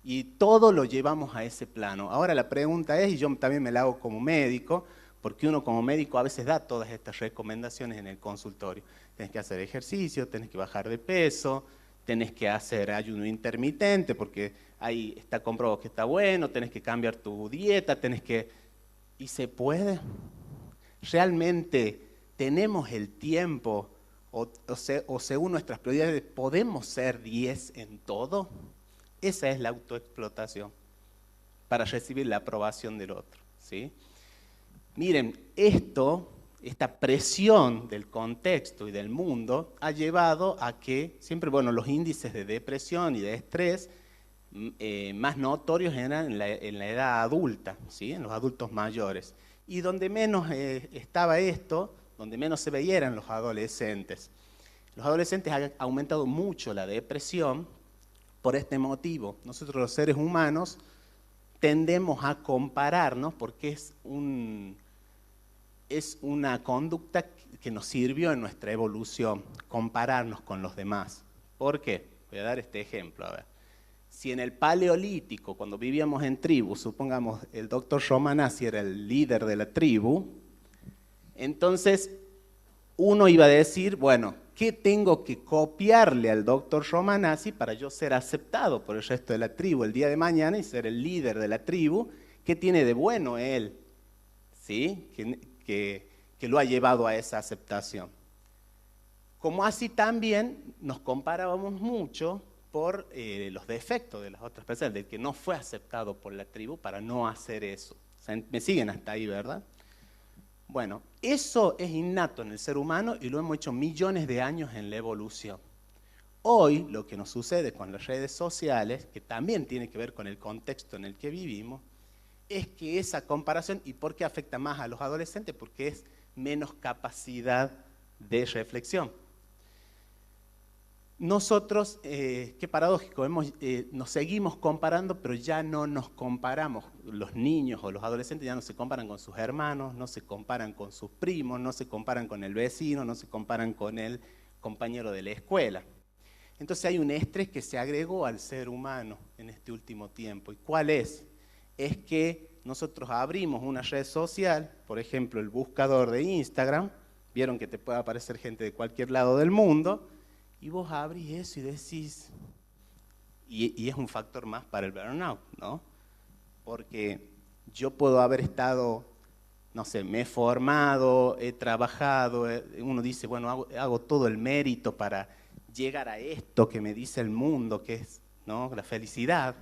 y todo lo llevamos a ese plano. Ahora la pregunta es, y yo también me la hago como médico, porque uno como médico a veces da todas estas recomendaciones en el consultorio. Tenés que hacer ejercicio, tenés que bajar de peso, tenés que hacer ayuno intermitente, porque ahí está comprobado que está bueno, tenés que cambiar tu dieta, ¿Y se puede? ¿Realmente tenemos el tiempo o según nuestras prioridades, ¿podemos ser 10 en todo? Esa es la autoexplotación, para recibir la aprobación del otro, ¿sí? Miren, esta presión del contexto y del mundo ha llevado a que siempre, bueno, los índices de depresión y de estrés más notorios eran en la edad adulta, ¿sí? En los adultos mayores. Y donde menos estaba esto, donde menos se veía eran los adolescentes. Los adolescentes han aumentado mucho la depresión por este motivo. Nosotros los seres humanos tendemos a compararnos porque es una conducta que nos sirvió en nuestra evolución, compararnos con los demás. ¿Por qué? Voy a dar este ejemplo, a ver. Si en el Paleolítico, cuando vivíamos en tribu, supongamos el doctor Romanazzi era el líder de la tribu, entonces uno iba a decir, bueno, ¿qué tengo que copiarle al doctor Romanazzi para yo ser aceptado por el resto de la tribu el día de mañana y ser el líder de la tribu? ¿Qué tiene de bueno él? ¿Sí? Que lo ha llevado a esa aceptación. Como así también nos comparábamos mucho por los defectos de las otras personas, del que no fue aceptado por la tribu para no hacer eso. O sea, me siguen hasta ahí, ¿verdad? Bueno, eso es innato en el ser humano y lo hemos hecho millones de años en la evolución. Hoy lo que nos sucede con las redes sociales, que también tiene que ver con el contexto en el que vivimos, es que esa comparación, ¿y por qué afecta más a los adolescentes? Porque es menos capacidad de reflexión. Nosotros, qué paradójico, nos seguimos comparando, pero ya no nos comparamos. Los niños o los adolescentes ya no se comparan con sus hermanos, no se comparan con sus primos, no se comparan con el vecino, no se comparan con el compañero de la escuela. Entonces hay un estrés que se agregó al ser humano en este último tiempo. ¿Y cuál es? Es que nosotros abrimos una red social, por ejemplo el buscador de Instagram, vieron que te puede aparecer gente de cualquier lado del mundo, y vos abrís eso y decís, y es un factor más para el burnout, ¿no? Porque yo puedo haber estado, no sé, me he formado, he trabajado, uno dice, bueno, hago todo el mérito para llegar a esto que me dice el mundo, que es, ¿no?, la felicidad,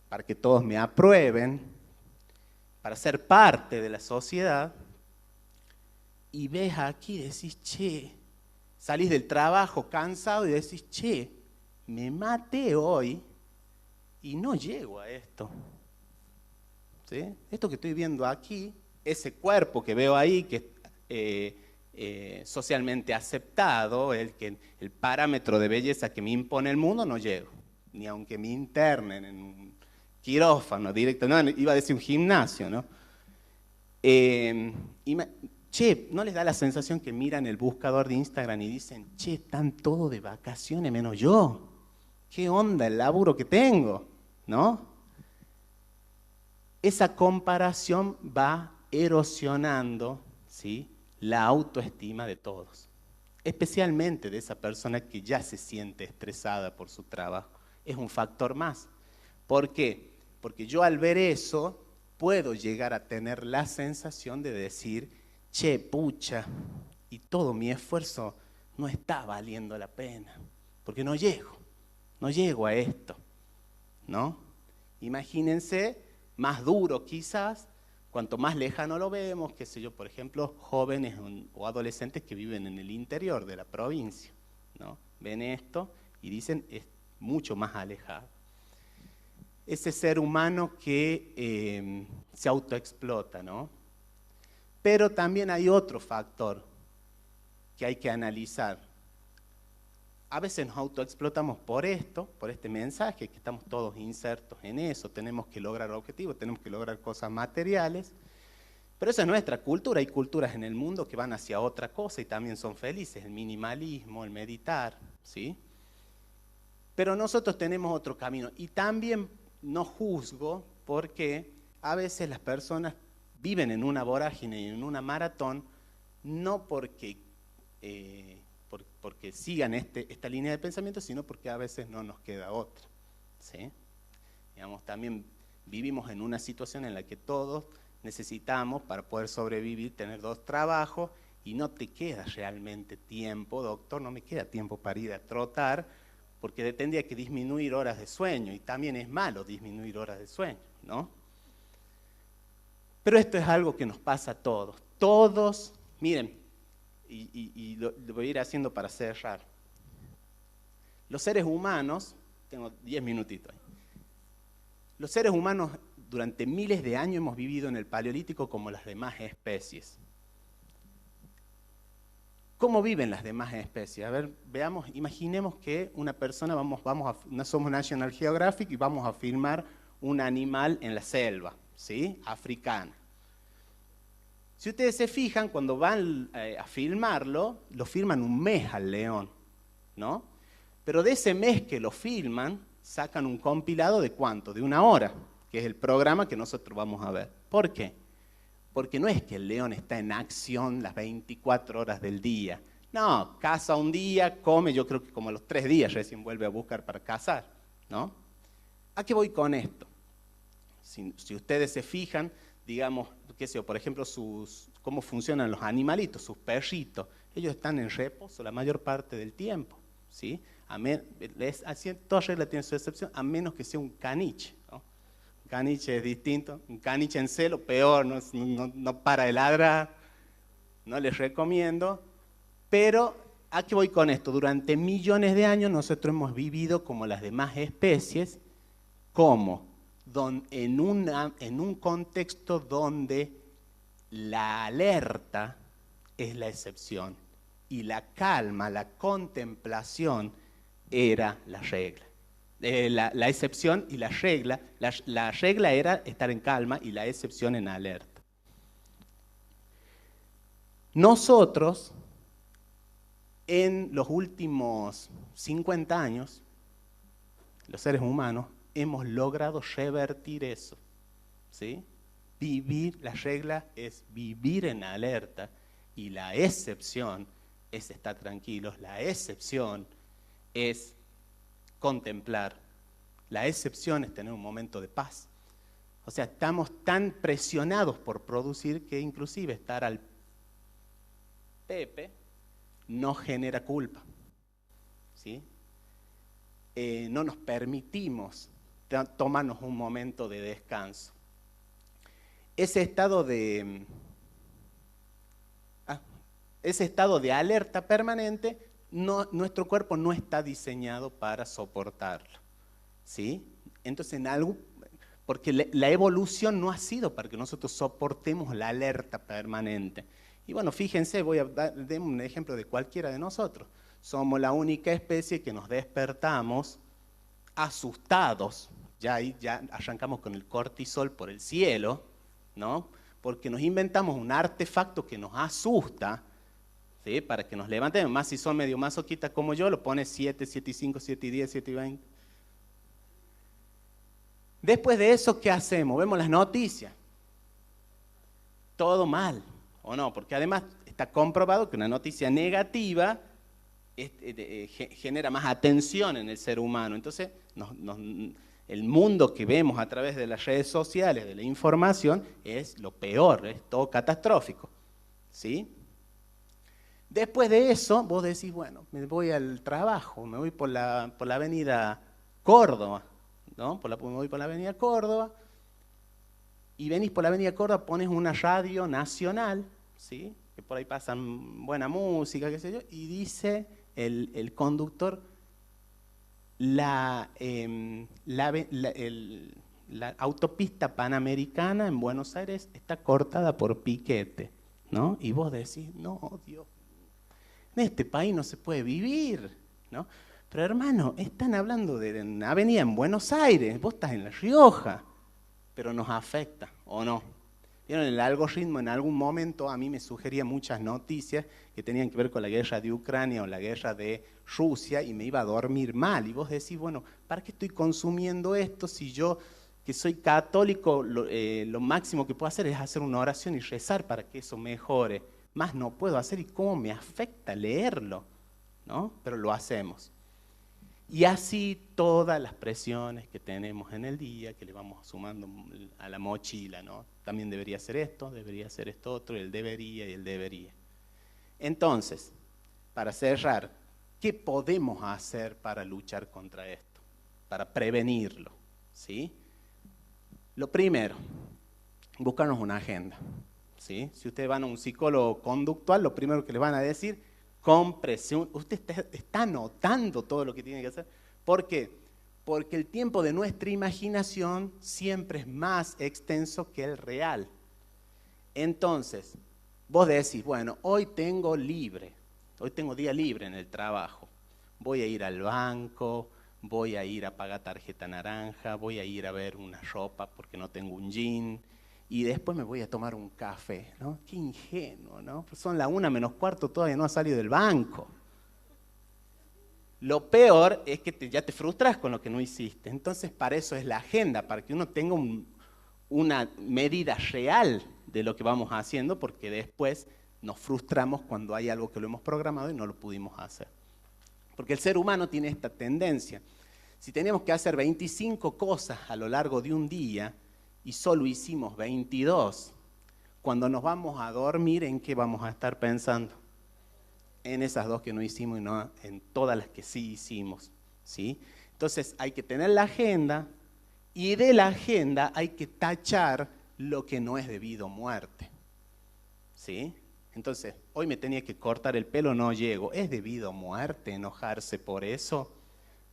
para que todos me aprueben, para ser parte de la sociedad, y ves aquí y decís, che, salís del trabajo cansado y decís, che, me maté hoy y no llego a esto. ¿Sí? Esto que estoy viendo aquí, ese cuerpo que veo ahí, que es socialmente aceptado, el parámetro de belleza que me impone el mundo, no llego. Ni aunque me internen en un quirófano directo, no, iba a decir un gimnasio, ¿no? Che, ¿no les da la sensación que miran el buscador de Instagram y dicen, che, están todos de vacaciones menos yo? ¿Qué onda el laburo que tengo? ¿No? Esa comparación va erosionando, ¿sí?, la autoestima de todos, especialmente de esa persona que ya se siente estresada por su trabajo. Es un factor más. ¿Por qué? Porque yo al ver eso puedo llegar a tener la sensación de decir, che, pucha, y todo mi esfuerzo no está valiendo la pena, porque no llego a esto, ¿no? Imagínense, más duro quizás, cuanto más lejano lo vemos, qué sé yo, por ejemplo, jóvenes o adolescentes que viven en el interior de la provincia, ¿no? Ven esto y dicen, es mucho más alejado. Ese ser humano que se autoexplota, ¿no? Pero también hay otro factor que hay que analizar. A veces nos autoexplotamos por esto, por este mensaje, que estamos todos insertos en eso, tenemos que lograr objetivos, tenemos que lograr cosas materiales, pero esa es nuestra cultura. Hay culturas en el mundo que van hacia otra cosa y también son felices, el minimalismo, el meditar, ¿sí? Pero nosotros tenemos otro camino y también no juzgo porque a veces las personas viven en una vorágine y en una maratón, no porque sigan esta línea de pensamiento, sino porque a veces no nos queda otra, ¿sí? Digamos, también vivimos en una situación en la que todos necesitamos, para poder sobrevivir, tener 2 trabajos y no te queda realmente tiempo, doctor, no me queda tiempo para ir a trotar, porque tendría que disminuir horas de sueño, y también es malo disminuir horas de sueño, ¿no? Pero esto es algo que nos pasa a todos. Todos, miren, y lo voy a ir haciendo para cerrar. Los seres humanos, tengo 10 minutitos ahí. Los seres humanos durante miles de años hemos vivido en el Paleolítico como las demás especies. ¿Cómo viven las demás especies? A ver, veamos, imaginemos que una persona, somos National Geographic y vamos a filmar un animal en la selva, ¿sí? Africana. Si ustedes se fijan, cuando van a filmarlo, lo filman un mes al león, ¿no? Pero de ese mes que lo filman, sacan un compilado de ¿cuánto? De 1 hora, que es el programa que nosotros vamos a ver. ¿Por qué? Porque no es que el león está en acción las 24 horas del día. No, caza un día, come, yo creo que como a los 3 días recién vuelve a buscar para cazar, ¿no? ¿A qué voy con esto? Si ustedes se fijan, digamos, qué sé yo, por ejemplo, cómo funcionan los animalitos, sus perritos, ellos están en reposo la mayor parte del tiempo, ¿sí? Toda regla tiene su excepción, a menos que sea un caniche, ¿no? Un caniche es distinto, un caniche en celo, peor, no para de ladrar, no les recomiendo, pero ¿a qué voy con esto? Durante millones de años nosotros hemos vivido como las demás especies, como en un contexto donde la alerta es la excepción y la calma, la contemplación era la regla. La excepción y la regla era estar en calma y la excepción en alerta. Nosotros, en los últimos 50 años, los seres humanos, hemos logrado revertir eso, ¿sí? La regla es vivir en alerta y la excepción es estar tranquilos, la excepción es contemplar, la excepción es tener un momento de paz. O sea, estamos tan presionados por producir que inclusive estar al pepe no genera culpa, ¿sí? No nos permitimos tomarnos un momento de descanso. Ese estado de alerta permanente, nuestro cuerpo no está diseñado para soportarlo, ¿sí? Entonces, porque la evolución no ha sido para que nosotros soportemos la alerta permanente. Y bueno, fíjense, voy a dar un ejemplo de cualquiera de nosotros. Somos la única especie que nos despertamos asustados. Ya arrancamos con el cortisol por el cielo, ¿no? Porque nos inventamos un artefacto que nos asusta, ¿sí? Para que nos levantemos. Más si son medio masoquistas como yo, lo pones 7, 7 y 5, 7 y 10, 7 y 20. Después de eso, ¿qué hacemos? Vemos las noticias. Todo mal, ¿o no? Porque además está comprobado que una noticia negativa genera más atención en el ser humano. Entonces, el mundo que vemos a través de las redes sociales, de la información, es lo peor, es todo catastrófico, ¿sí? Después de eso, vos decís, bueno, me voy al trabajo, me voy por la avenida Córdoba, ¿no? Me voy por la avenida Córdoba, y venís por la avenida Córdoba, pones una radio nacional, ¿sí? Que por ahí pasan buena música, qué sé yo, y dice el conductor, la autopista panamericana en Buenos Aires está cortada por piquete, ¿no? Y vos decís, no, Dios, en este país no se puede vivir, ¿no? Pero hermano, están hablando de una avenida en Buenos Aires, vos estás en La Rioja, pero nos afecta, ¿o no? ¿Vieron? El algoritmo en algún momento a mí me sugería muchas noticias que tenían que ver con la guerra de Ucrania o la guerra de Rusia y me iba a dormir mal. Y vos decís, bueno, ¿para qué estoy consumiendo esto si yo, que soy católico, lo máximo que puedo hacer es hacer una oración y rezar para que eso mejore? Más no puedo hacer y cómo me afecta leerlo, ¿no? Pero lo hacemos. Y así todas las presiones que tenemos en el día, que le vamos sumando a la mochila, ¿no? También debería hacer esto otro, el debería y el debería. Entonces, para cerrar, ¿qué podemos hacer para luchar contra esto? Para prevenirlo, ¿sí? Lo primero, buscarnos una agenda, ¿sí? Si ustedes van a un psicólogo conductual, lo primero que les van a decir, cómprese usted está anotando todo lo que tiene que hacer. ¿Por qué? Porque el tiempo de nuestra imaginación siempre es más extenso que el real. Entonces, vos decís, bueno, hoy tengo día libre en el trabajo. Voy a ir al banco, voy a ir a pagar tarjeta naranja, voy a ir a ver una ropa porque no tengo un jean, y después me voy a tomar un café, ¿no? Qué ingenuo, ¿no? Pues son la 1:45, todavía no ha salido del banco. Lo peor es que ya te frustras con lo que no hiciste. Entonces, para eso es la agenda, para que uno tenga una medida real de lo que vamos haciendo, porque después nos frustramos cuando hay algo que lo hemos programado y no lo pudimos hacer. Porque el ser humano tiene esta tendencia. Si tenemos que hacer 25 cosas a lo largo de un día y solo hicimos 22, cuando nos vamos a dormir, ¿en qué vamos a estar pensando? En esas 2 que no hicimos y no en todas las que sí hicimos, ¿sí? Entonces hay que tener la agenda, y de la agenda hay que tachar lo que no es debido a muerte, ¿sí? Entonces, hoy me tenía que cortar el pelo, no llego. ¿Es debido a muerte enojarse por eso?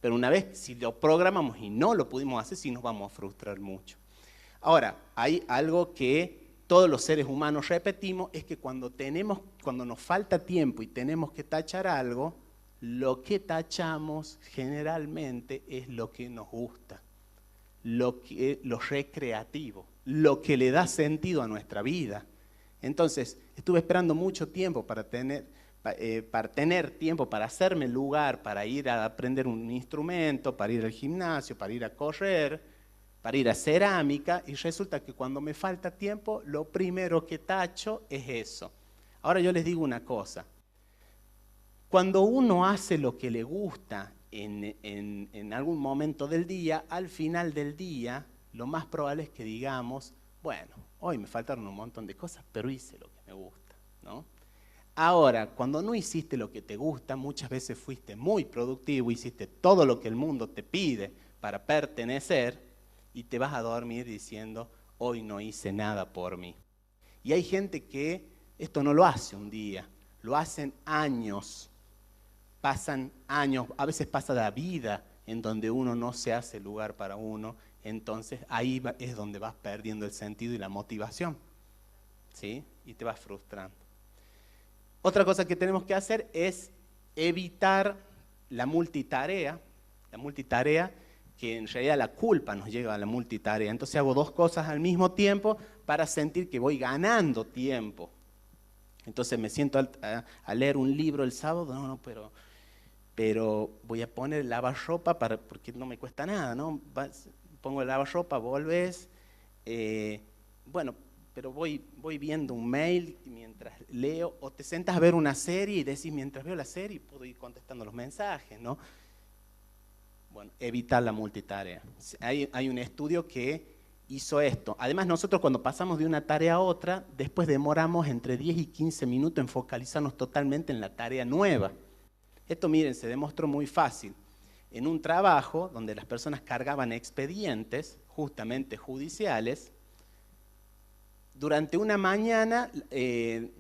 Pero una vez, si lo programamos y no lo pudimos hacer, sí nos vamos a frustrar mucho. Ahora, hay algo que todos los seres humanos repetimos, es que cuando nos falta tiempo y tenemos que tachar algo, lo que tachamos generalmente es lo que nos gusta, lo recreativo, lo que le da sentido a nuestra vida. Entonces, estuve esperando mucho tiempo para tener tiempo para hacerme lugar, para ir a aprender un instrumento, para ir al gimnasio, para ir a correr, para ir a cerámica, y resulta que cuando me falta tiempo, lo primero que tacho es eso. Ahora yo les digo una cosa, cuando uno hace lo que le gusta en algún momento del día, al final del día, lo más probable es que digamos, bueno, hoy me faltaron un montón de cosas, pero hice lo que me gusta, ¿no? Ahora, cuando no hiciste lo que te gusta, muchas veces fuiste muy productivo, hiciste todo lo que el mundo te pide para pertenecer, y te vas a dormir diciendo, hoy no hice nada por mí. Y hay gente que esto no lo hace un día, lo hacen años, pasan años, a veces pasa la vida en donde uno no se hace lugar para uno. Entonces ahí es donde vas perdiendo el sentido y la motivación, ¿sí? Y te vas frustrando. Otra cosa que tenemos que hacer es evitar la multitarea, que en realidad la culpa nos lleva a la multitarea. Entonces hago 2 cosas al mismo tiempo para sentir que voy ganando tiempo. Entonces me siento a leer un libro el sábado, pero voy a poner el lavarropa porque no me cuesta nada, ¿no? Pongo el lavarropa, volvés, pero voy viendo un mail mientras leo, o te sentas a ver una serie y decís, mientras veo la serie puedo ir contestando los mensajes, ¿no? Bueno, evitar la multitarea. Hay un estudio que hizo esto. Además, nosotros cuando pasamos de una tarea a otra, después demoramos entre 10 y 15 minutos en focalizarnos totalmente en la tarea nueva. Esto, miren, se demostró muy fácil. En un trabajo donde las personas cargaban expedientes, justamente judiciales, durante una mañana de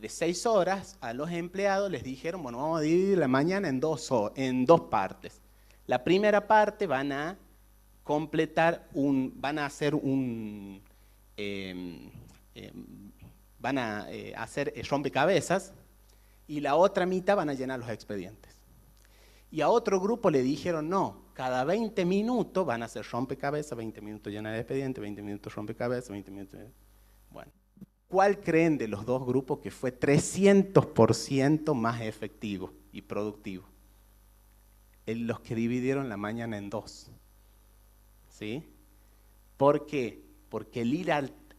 6 horas a los empleados les dijeron, bueno, vamos a dividir la mañana en dos partes. La primera parte van a hacer rompecabezas, y la otra mitad van a llenar los expedientes. Y a otro grupo le dijeron, no, cada 20 minutos van a hacer rompecabezas, 20 minutos llenar el expediente, 20 minutos rompecabezas, 20 minutos... Bueno, ¿cuál creen de los 2 grupos que fue 300% más efectivo y productivo? Los que dividieron la mañana en 2. ¿Sí? ¿Por qué? Porque el ir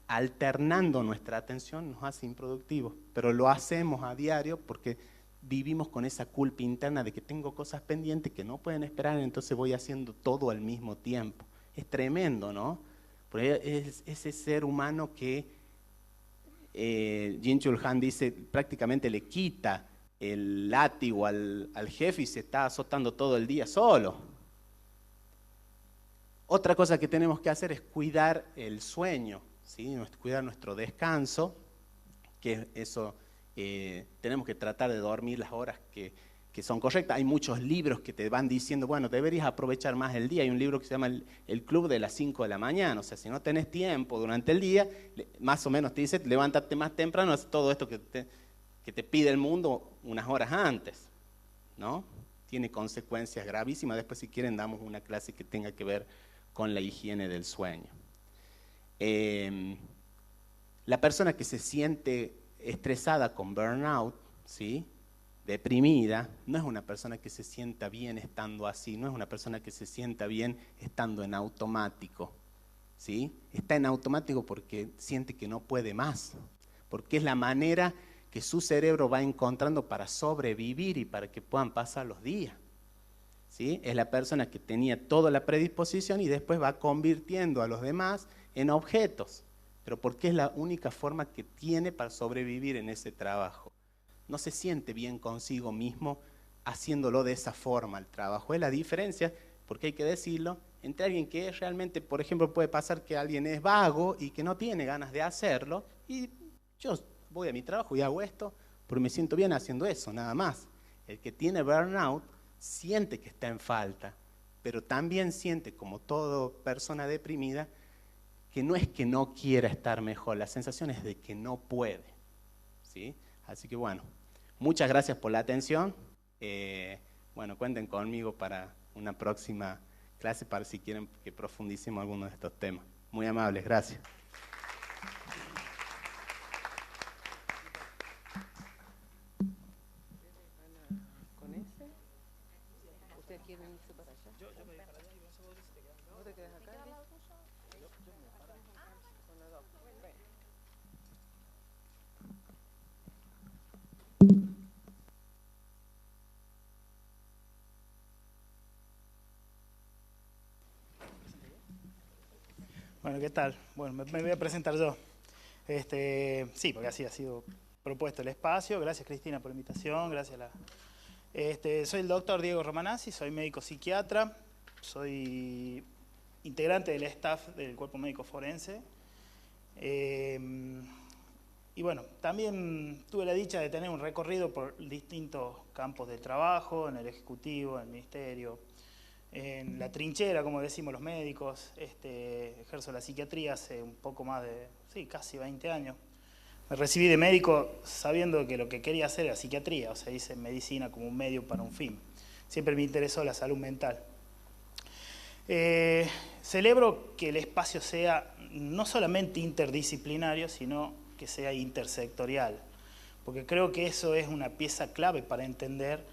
alternando nuestra atención nos hace improductivos, pero lo hacemos a diario porque vivimos con esa culpa interna de que tengo cosas pendientes que no pueden esperar, entonces voy haciendo todo al mismo tiempo. Es tremendo, ¿no? Porque es ese ser humano que Jin-Chul Han dice, prácticamente le quita el látigo al jefe y se está azotando todo el día solo. Otra cosa que tenemos que hacer es cuidar el sueño, ¿sí? Cuidar nuestro descanso, que eso tenemos que tratar de dormir las horas que son correctas. Hay muchos libros que te van diciendo, bueno, deberías aprovechar más el día. Hay un libro que se llama El Club de las 5 de la mañana. O sea, si no tenés tiempo durante el día, más o menos te dice, levántate más temprano, haz todo esto que te pide el mundo unas horas antes, ¿no? Tiene consecuencias gravísimas. Después, si quieren, damos una clase que tenga que ver con la higiene del sueño. La persona que se siente estresada con burnout, ¿sí?, deprimida, no es una persona que se sienta bien estando así, no es una persona que se sienta bien estando en automático, ¿sí? Está en automático porque siente que no puede más, porque es la manera que su cerebro va encontrando para sobrevivir y para que puedan pasar los días, ¿sí? Es la persona que tenía toda la predisposición y después va convirtiendo a los demás en objetos, pero porque es la única forma que tiene para sobrevivir en ese trabajo. No se siente bien consigo mismo haciéndolo de esa forma el trabajo. Es la diferencia, porque hay que decirlo, entre alguien que realmente, por ejemplo, puede pasar que alguien es vago y que no tiene ganas de hacerlo, y yo voy a mi trabajo y hago esto porque me siento bien haciendo eso, nada más. El que tiene burnout siente que está en falta, pero también siente, como toda persona deprimida, que no es que no quiera estar mejor, la sensación es de que no puede, ¿sí? Así que bueno, muchas gracias por la atención. Bueno, cuenten conmigo para una próxima clase, para si quieren que profundicemos algunos de estos temas. Muy amables, gracias. ¿Con ese? ¿Ustedes quieren irse para allá? Yo me voy para allá y vos te quedas acá. Con los dos. Bueno, ¿qué tal? Bueno, me voy a presentar yo. Sí, porque así ha sido propuesto el espacio. Gracias, Cristina, por la invitación. Gracias soy el doctor Diego Romanazzi, soy médico psiquiatra, soy integrante del staff del Cuerpo Médico Forense. Y bueno, también tuve la dicha de tener un recorrido por distintos campos de trabajo, en el Ejecutivo, en el Ministerio, en la trinchera, como decimos los médicos. Ejerzo la psiquiatría hace un poco más de, sí, casi 20 años. Me recibí de médico sabiendo que lo que quería hacer era psiquiatría, o sea, hice medicina como un medio para un fin. Siempre me interesó la salud mental. Celebro que el espacio sea no solamente interdisciplinario, sino que sea intersectorial, porque creo que eso es una pieza clave para entender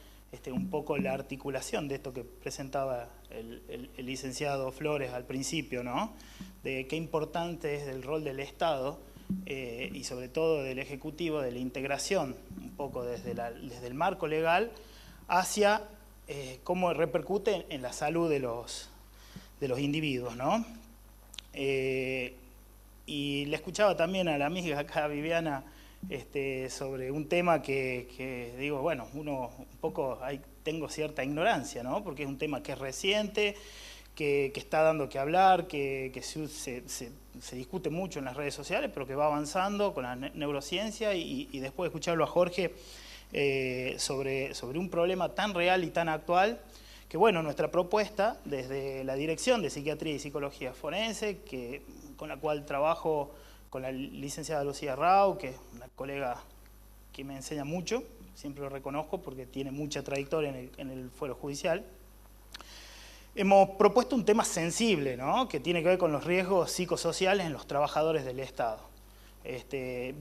un poco la articulación de esto que presentaba el licenciado Flores al principio, ¿no? De qué importante es el rol del Estado y sobre todo del Ejecutivo, de la integración, un poco desde el marco legal, hacia cómo repercute en la salud de los individuos, ¿no? Y le escuchaba también a la amiga acá, Viviana, sobre un tema que digo, bueno, uno un poco tengo cierta ignorancia, ¿no? Porque es un tema que es reciente, que está dando que hablar, que se discute mucho en las redes sociales, pero que va avanzando con la neurociencia y después de escucharlo a Jorge sobre un problema tan real y tan actual, que bueno, nuestra propuesta desde la Dirección de Psiquiatría y Psicología Forense, con la cual trabajo con la licenciada Lucía Rau, que es una colega que me enseña mucho, siempre lo reconozco porque tiene mucha trayectoria en el fuero judicial. Hemos propuesto un tema sensible, ¿no? Que tiene que ver con los riesgos psicosociales en los trabajadores del Estado.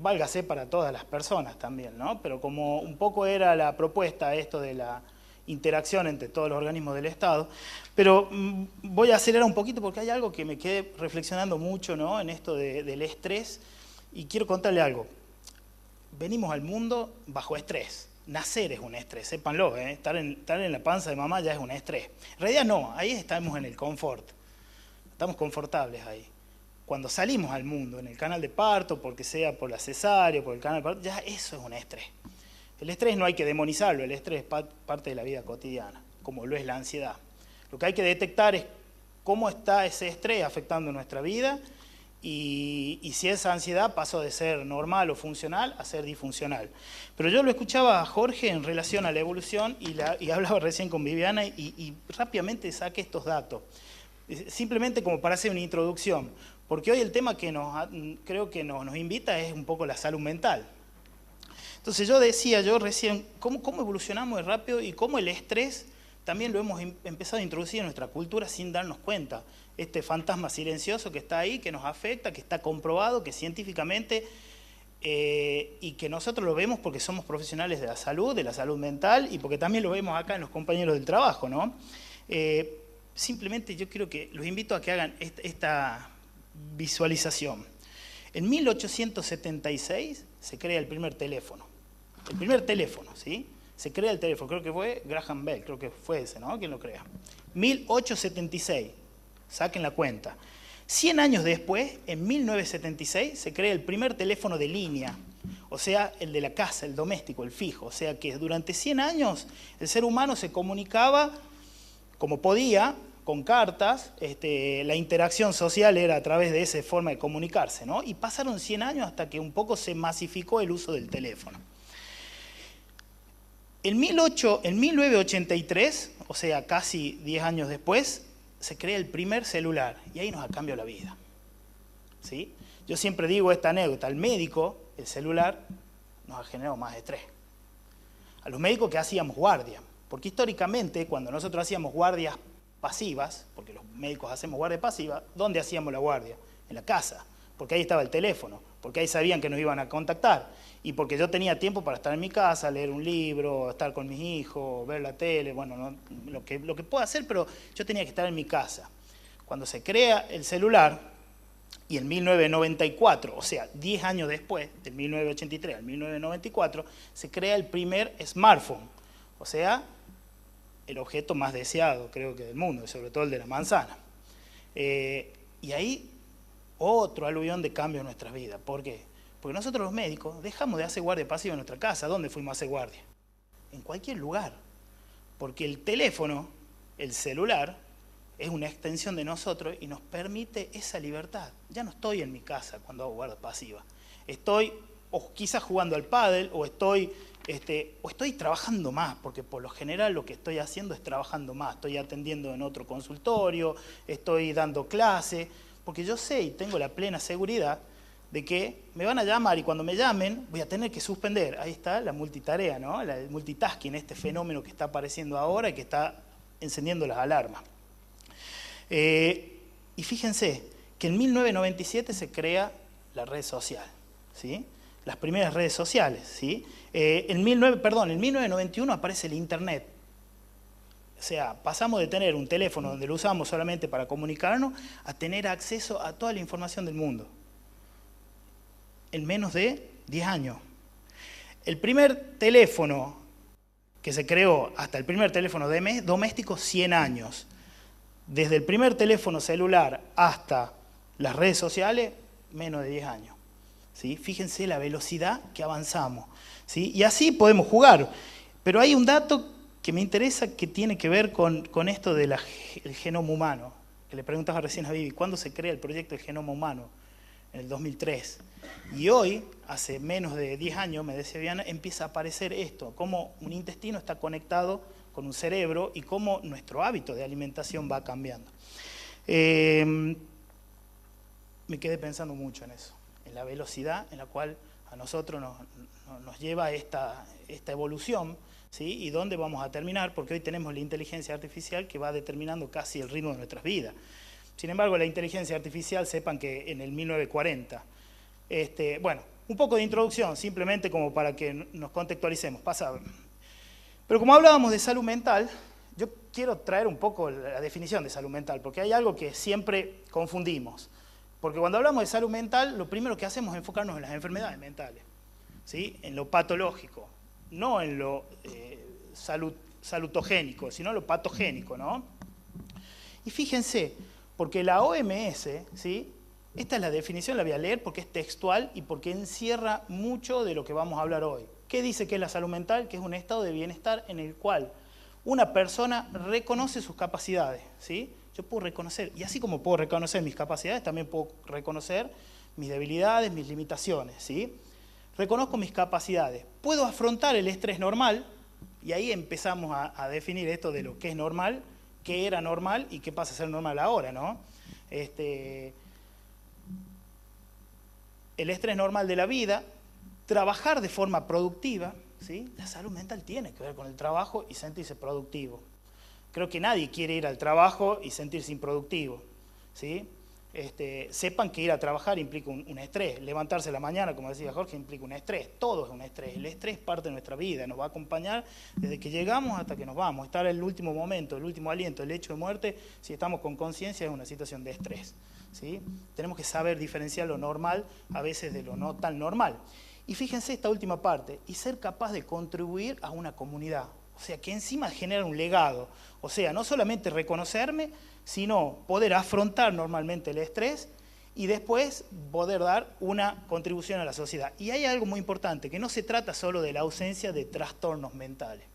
Válgase para todas las personas también, ¿no? Pero como un poco era la propuesta esto de la interacción entre todos los organismos del Estado, pero voy a acelerar un poquito porque hay algo que me quedé reflexionando mucho, ¿no? En esto del estrés, y quiero contarle algo. Venimos al mundo bajo estrés. Nacer es un estrés, sépanlo, ¿eh? Estar en la panza de mamá ya es un estrés. En realidad no, ahí estamos en el confort, estamos confortables ahí. cuando salimos al mundo, en el canal de parto, porque sea por la cesárea, por el canal de parto, ya eso es un estrés. El estrés no hay que demonizarlo, el estrés es parte de la vida cotidiana, como lo es la ansiedad. Lo que hay que detectar es cómo está ese estrés afectando nuestra vida y si esa ansiedad pasó de ser normal o funcional a ser disfuncional. Pero yo lo escuchaba a Jorge en relación a la evolución y hablaba recién con Viviana y rápidamente saqué estos datos. Simplemente como para hacer una introducción, porque hoy el tema que creo que nos invita es un poco la salud mental. Entonces yo decía recién, ¿cómo evolucionamos de rápido y cómo el estrés también lo hemos empezado a introducir en nuestra cultura sin darnos cuenta? Este fantasma silencioso que está ahí, que nos afecta, que está comprobado, que científicamente, y que nosotros lo vemos porque somos profesionales de la salud mental, y porque también lo vemos acá en los compañeros del trabajo, ¿no? Simplemente yo quiero que los invito a que hagan esta visualización. En 1876 se crea el primer teléfono. El primer teléfono, ¿sí? Se crea el teléfono, creo que fue Graham Bell, creo que fue ese, ¿no? ¿Quién lo crea? 1876, saquen la cuenta. 100 años después, en 1976, se crea el primer teléfono de línea, o sea, el de la casa, el doméstico, el fijo. O sea que durante 100 años el ser humano se comunicaba como podía, con cartas, la interacción social era a través de esa forma de comunicarse, ¿no? Y pasaron 100 años hasta que un poco se masificó el uso del teléfono. En 1983, o sea, casi 10 años después, se crea el primer celular y ahí nos ha cambiado la vida, ¿sí? Yo siempre digo esta anécdota, al médico el celular nos ha generado más estrés. A los médicos que hacíamos guardia, porque históricamente cuando nosotros hacíamos guardias pasivas, porque los médicos hacemos guardia pasiva, ¿dónde hacíamos la guardia? En la casa, porque ahí estaba el teléfono, porque ahí sabían que nos iban a contactar, y porque yo tenía tiempo para estar en mi casa, leer un libro, estar con mis hijos, ver la tele, bueno, no, lo que puedo hacer, pero yo tenía que estar en mi casa. Cuando se crea el celular, y en 1994, o sea, 10 años después, del 1983 al 1994, se crea el primer smartphone, o sea, el objeto más deseado, creo que del mundo, sobre todo el de la manzana. Y ahí otro aluvión de cambio en nuestras vidas. ¿Por qué? Porque nosotros los médicos dejamos de hacer guardia pasiva en nuestra casa. ¿Dónde fuimos a hacer guardia? En cualquier lugar. Porque el teléfono, el celular, es una extensión de nosotros y nos permite esa libertad. Ya no estoy en mi casa cuando hago guardia pasiva. Estoy o quizás jugando al pádel o estoy trabajando más, porque por lo general lo que estoy haciendo es trabajando más. Estoy atendiendo en otro consultorio, estoy dando clase, porque yo sé y tengo la plena seguridad de que me van a llamar y cuando me llamen voy a tener que suspender. Ahí está la multitarea, ¿no? El multitasking, este fenómeno que está apareciendo ahora y que está encendiendo las alarmas. Y fíjense que en 1997 se crea la red social, ¿sí? Las primeras redes sociales, ¿sí? En 1991 aparece el Internet. O sea, pasamos de tener un teléfono donde lo usamos solamente para comunicarnos a tener acceso a toda la información del mundo. En menos de 10 años. El primer teléfono que se creó hasta el primer teléfono doméstico, 100 años. Desde el primer teléfono celular hasta las redes sociales, menos de 10 años. ¿Sí? Fíjense la velocidad que avanzamos, ¿sí? Y así podemos jugar. Pero hay un dato que me interesa que tiene que ver con esto del genoma humano. Que le preguntaba recién a Vivi, ¿cuándo se crea el proyecto del genoma humano? En el 2003. Y hoy, hace menos de 10 años, me decía Viviana, empieza a aparecer esto, cómo un intestino está conectado con un cerebro y cómo nuestro hábito de alimentación va cambiando. Me quedé pensando mucho en eso, en la velocidad en la cual a nosotros nos lleva esta evolución, ¿sí? Y dónde vamos a terminar, porque hoy tenemos la inteligencia artificial que va determinando casi el ritmo de nuestras vidas. Sin embargo, la inteligencia artificial, sepan que en el 1940, bueno, un poco de introducción, simplemente como para que nos contextualicemos. Pero como hablábamos de salud mental, yo quiero traer un poco la definición de salud mental, porque hay algo que siempre confundimos. Porque cuando hablamos de salud mental, lo primero que hacemos es enfocarnos en las enfermedades mentales, ¿sí? En lo patológico, no en lo salutogénico, sino en lo patogénico, ¿no? Y fíjense, porque la OMS, ¿sí? Esta es la definición, la voy a leer porque es textual y porque encierra mucho de lo que vamos a hablar hoy. ¿Qué dice que es la salud mental? Que es un estado de bienestar en el cual una persona reconoce sus capacidades, ¿sí? Yo puedo reconocer, y así como puedo reconocer mis capacidades, también puedo reconocer mis debilidades, mis limitaciones, ¿sí? Reconozco mis capacidades. Puedo afrontar el estrés normal, y ahí empezamos a definir esto de lo que es normal, qué era normal y qué pasa a ser normal ahora, ¿no? El estrés normal de la vida, trabajar de forma productiva, ¿sí? La salud mental tiene que ver con el trabajo y sentirse productivo. Creo que nadie quiere ir al trabajo y sentirse improductivo, ¿sí? Sepan que ir a trabajar implica un estrés. Levantarse a la mañana, como decía Jorge, implica un estrés. Todo es un estrés. El estrés es parte de nuestra vida, nos va a acompañar desde que llegamos hasta que nos vamos. Estar en el último momento, el último aliento, el hecho de muerte, si estamos con conciencia, es una situación de estrés, ¿sí? Tenemos que saber diferenciar lo normal a veces de lo no tan normal. Y fíjense esta última parte, y ser capaz de contribuir a una comunidad. O sea, que encima genera un legado. O sea, no solamente reconocerme, sino poder afrontar normalmente el estrés y después poder dar una contribución a la sociedad. Y hay algo muy importante, que no se trata solo de la ausencia de trastornos mentales.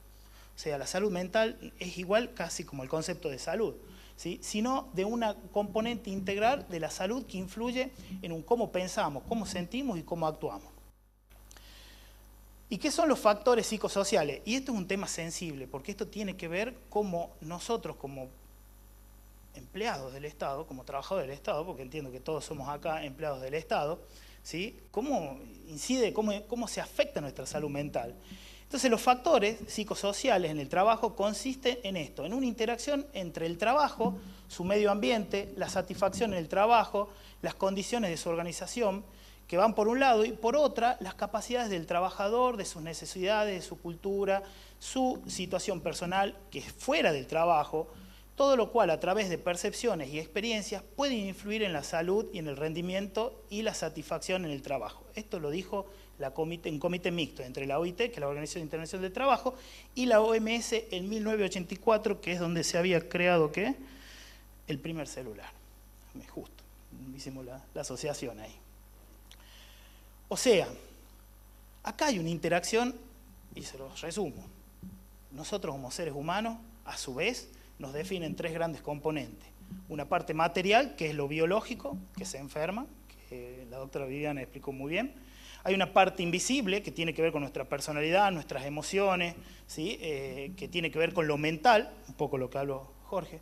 O sea, la salud mental es igual casi como el concepto de salud, ¿sí? Sino de una componente integral de la salud que influye en un cómo pensamos, cómo sentimos y cómo actuamos. ¿Y qué son los factores psicosociales? Y esto es un tema sensible, porque esto tiene que ver cómo nosotros como empleados del Estado, como trabajadores del Estado, porque entiendo que todos somos acá empleados del Estado, ¿sí? ¿Cómo incide, cómo se afecta nuestra salud mental? Entonces los factores psicosociales en el trabajo consisten en esto, en una interacción entre el trabajo, su medio ambiente, la satisfacción en el trabajo, las condiciones de su organización, que van por un lado, y por otra, las capacidades del trabajador, de sus necesidades, de su cultura, su situación personal, que es fuera del trabajo, todo lo cual a través de percepciones y experiencias puede influir en la salud y en el rendimiento y la satisfacción en el trabajo. Esto lo dijo un comité mixto entre la OIT, que es la Organización Internacional del Trabajo, y la OMS en 1984, que es donde se había creado, ¿qué? El primer celular. Justo, hicimos la asociación ahí. O sea, acá hay una interacción, y se los resumo. Nosotros como seres humanos, a su vez, nos definen tres grandes componentes. Una parte material, que es lo biológico, que se enferma, que la doctora Viviana explicó muy bien. Hay una parte invisible, que tiene que ver con nuestra personalidad, nuestras emociones, ¿sí? Que tiene que ver con lo mental, un poco lo que habló Jorge.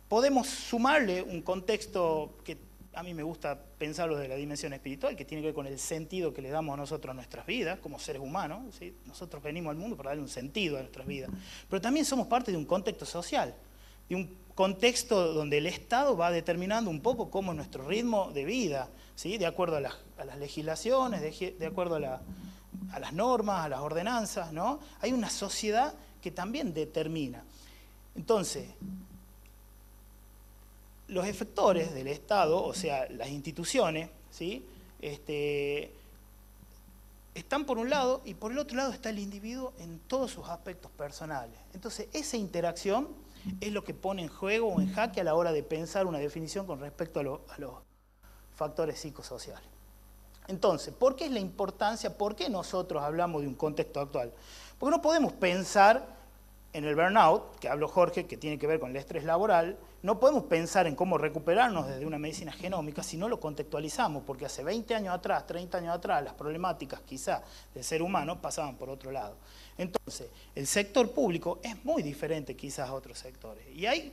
Podemos sumarle un contexto que a mí me gusta pensarlo de la dimensión espiritual, que tiene que ver con el sentido que le damos a nosotros a nuestras vidas, como seres humanos, ¿sí? Nosotros venimos al mundo para darle un sentido a nuestras vidas. Pero también somos parte de un contexto social, de un contexto donde el Estado va determinando un poco cómo es nuestro ritmo de vida, ¿sí? De acuerdo a las legislaciones, de acuerdo a las normas, a las ordenanzas, ¿no? Hay una sociedad que también determina. Entonces, los efectores del Estado, o sea, las instituciones, ¿sí? Están por un lado y por el otro lado está el individuo en todos sus aspectos personales. Entonces, esa interacción es lo que pone en juego o en jaque a la hora de pensar una definición con respecto a los factores psicosociales. Entonces, ¿por qué es la importancia? ¿Por qué nosotros hablamos de un contexto actual? Porque no podemos pensar en el burnout, que habló Jorge, que tiene que ver con el estrés laboral, no podemos pensar en cómo recuperarnos desde una medicina genómica si no lo contextualizamos, porque hace 20 años atrás, 30 años atrás, las problemáticas quizá del ser humano pasaban por otro lado. Entonces, el sector público es muy diferente quizás a otros sectores. Y hay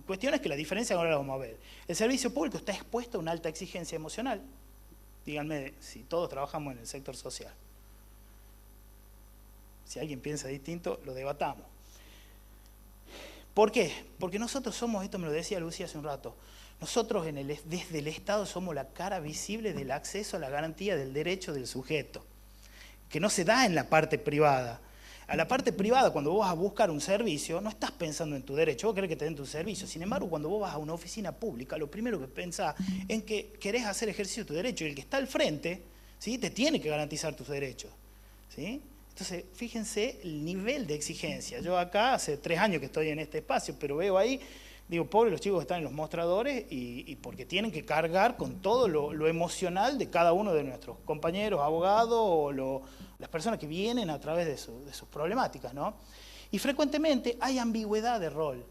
cuestiones que la diferencia ahora la vamos a ver. El servicio público está expuesto a una alta exigencia emocional. Díganme si todos trabajamos en el sector social. Si alguien piensa distinto, lo debatamos. ¿Por qué? Porque nosotros somos, esto me lo decía Lucía hace un rato, nosotros desde el Estado somos la cara visible del acceso a la garantía del derecho del sujeto, que no se da en la parte privada. A la parte privada, cuando vos vas a buscar un servicio, no estás pensando en tu derecho, vos querés que te den tu servicio. Sin embargo, cuando vos vas a una oficina pública, lo primero que pensás es que querés hacer ejercicio de tu derecho, y el que está al frente, ¿sí? Te tiene que garantizar tus derechos, ¿sí? Entonces, fíjense el nivel de exigencia. Yo acá hace 3 años que estoy en este espacio, pero veo ahí Digo, pobres los chicos que están en los mostradores y porque tienen que cargar con todo lo emocional de cada uno de nuestros compañeros, abogados o las personas que vienen a través de sus problemáticas, ¿no? Y frecuentemente hay ambigüedad de rol.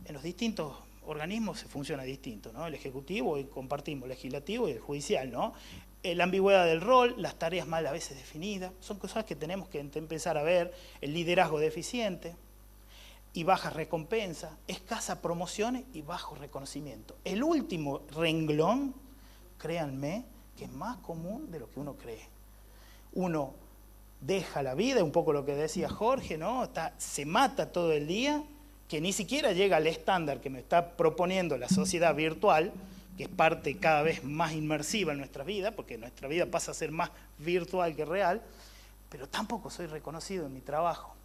En los distintos organismos se funciona distinto, ¿no? El ejecutivo, y compartimos, el legislativo y el judicial, ¿no? La ambigüedad del rol, las tareas mal a veces definidas, son cosas que tenemos que empezar a ver, el liderazgo deficiente y baja recompensa, escasa promociones y bajo reconocimiento. El último renglón, créanme, que es más común de lo que uno cree. Uno deja la vida, un poco lo que decía Jorge, ¿no? Se mata todo el día, que ni siquiera llega al estándar que me está proponiendo la sociedad virtual, que es parte cada vez más inmersiva en nuestra vida, porque nuestra vida pasa a ser más virtual que real, pero tampoco soy reconocido en mi trabajo,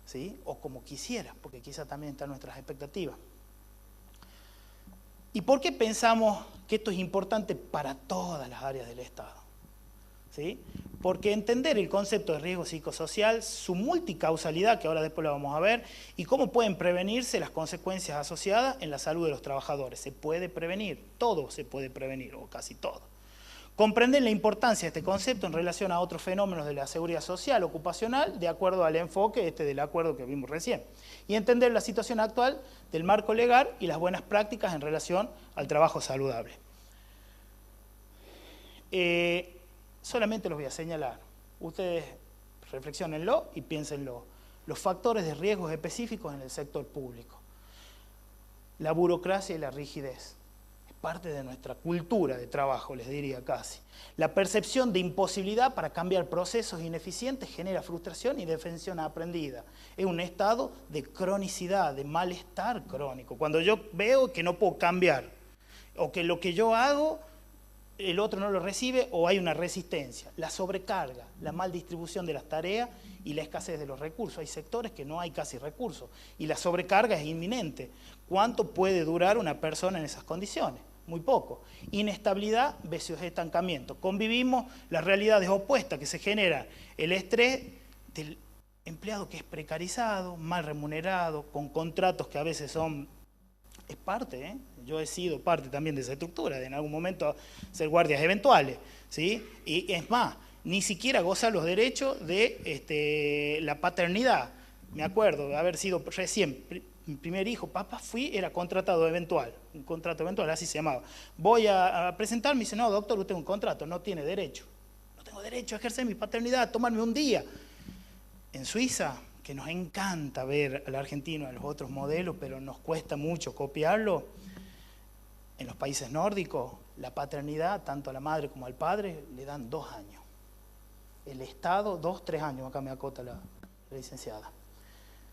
¿sí? O como quisiera, porque quizá también están nuestras expectativas. ¿Y por qué pensamos que esto es importante para todas las áreas del Estado? ¿Sí? Porque entender el concepto de riesgo psicosocial, su multicausalidad, que ahora después la vamos a ver, y cómo pueden prevenirse las consecuencias asociadas en la salud de los trabajadores. Se puede prevenir, todo se puede prevenir, o casi todo. Comprender la importancia de este concepto en relación a otros fenómenos de la seguridad social, ocupacional, de acuerdo al enfoque del acuerdo que vimos recién. Y entender la situación actual del marco legal y las buenas prácticas en relación al trabajo saludable. Solamente los voy a señalar. Ustedes reflexionenlo y piénsenlo. Los factores de riesgos específicos en el sector público. La burocracia y la rigidez. Es parte de nuestra cultura de trabajo, les diría casi. La percepción de imposibilidad para cambiar procesos ineficientes genera frustración y defensión aprendida. Es un estado de cronicidad, de malestar crónico. Cuando yo veo que no puedo cambiar, o que lo que yo hago el otro no lo recibe o hay una resistencia. La sobrecarga, la mal distribución de las tareas y la escasez de los recursos. Hay sectores que no hay casi recursos y la sobrecarga es inminente. ¿Cuánto puede durar una persona en esas condiciones? Muy poco. Inestabilidad versus estancamiento. Convivimos las realidades opuestas que se genera el estrés del empleado que es precarizado, mal remunerado, con contratos que a veces son... Es parte, ¿eh? Yo he sido parte también de esa estructura, de en algún momento ser guardias eventuales, ¿sí? Y es más, ni siquiera gozar los derechos de la paternidad. Me acuerdo de haber sido recién mi primer hijo, papá, era contratado eventual, un contrato eventual, así se llamaba. Voy a presentarme y dice, no, doctor, usted es un contrato, no tiene derecho. No tengo derecho a ejercer mi paternidad, a tomarme un día. En Suiza, que nos encanta ver al argentino, a los otros modelos, pero nos cuesta mucho copiarlo. En los países nórdicos, la paternidad, tanto a la madre como al padre, le dan 2 años. El Estado, 2, 3 años, acá me acota la licenciada.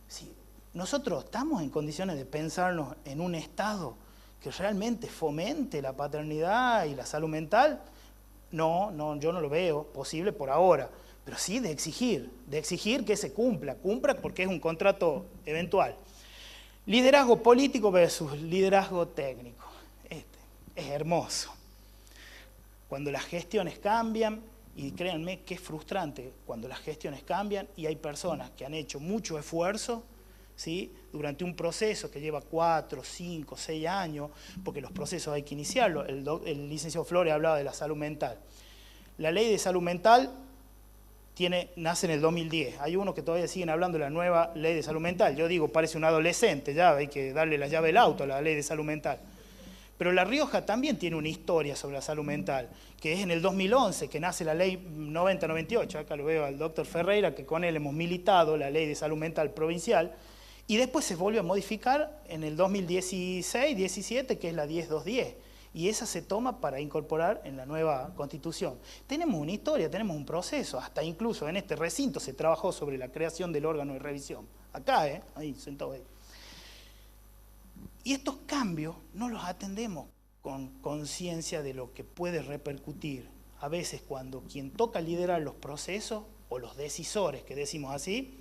Si nosotros estamos en condiciones de pensarnos en un Estado que realmente fomente la paternidad y la salud mental, no, yo no lo veo posible por ahora. Pero sí de exigir que se cumpla porque es un contrato eventual. Liderazgo político versus liderazgo técnico. Es hermoso. Cuando las gestiones cambian, y créanme que es frustrante cuando las gestiones cambian y hay personas que han hecho mucho esfuerzo, ¿sí? Durante un proceso que lleva 4, 5, 6 años, porque los procesos hay que iniciarlos. El licenciado Flores hablaba de la salud mental. La ley de salud mental nace en el 2010. Hay unos que todavía siguen hablando de la nueva ley de salud mental. Yo digo, parece un adolescente, ya hay que darle la llave del auto a la ley de salud mental. Pero La Rioja también tiene una historia sobre la salud mental, que es en el 2011, que nace la ley 9098. Acá lo veo al doctor Ferreira, que con él hemos militado la ley de salud mental provincial, y después se volvió a modificar en el 2016-17, que es la 10210. Y esa se toma para incorporar en la nueva Constitución. Tenemos una historia, tenemos un proceso, hasta incluso en este recinto se trabajó sobre la creación del órgano de revisión. Acá, ahí, sentado ahí. Y estos cambios no los atendemos con conciencia de lo que puede repercutir. A veces cuando quien toca liderar los procesos, o los decisores, que decimos así,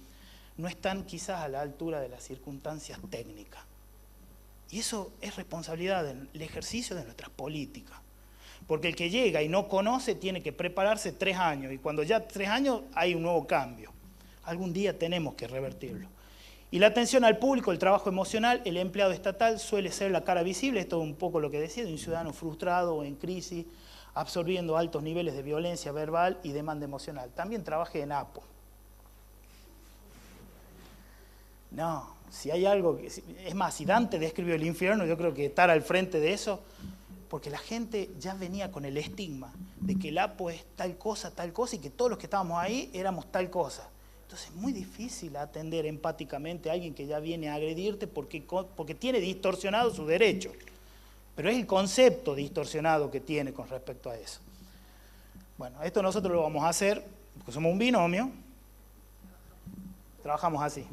no están quizás a la altura de las circunstancias técnicas. Y eso es responsabilidad del ejercicio de nuestras políticas. Porque el que llega y no conoce tiene que prepararse 3 años. Y cuando ya 3 años hay un nuevo cambio. Algún día tenemos que revertirlo. Y la atención al público, el trabajo emocional, el empleado estatal suele ser la cara visible, esto es un poco lo que decía, de un ciudadano frustrado o en crisis, absorbiendo altos niveles de violencia verbal y demanda emocional. También trabajé en APO. No, si hay algo, es más, si Dante describió el infierno, yo creo que estar al frente de eso, porque la gente ya venía con el estigma de que el APO es tal cosa, y que todos los que estábamos ahí éramos tal cosa. Entonces es muy difícil atender empáticamente a alguien que ya viene a agredirte porque tiene distorsionado su derecho. Pero es el concepto distorsionado que tiene con respecto a eso. Bueno, esto nosotros lo vamos a hacer, porque somos un binomio, trabajamos así.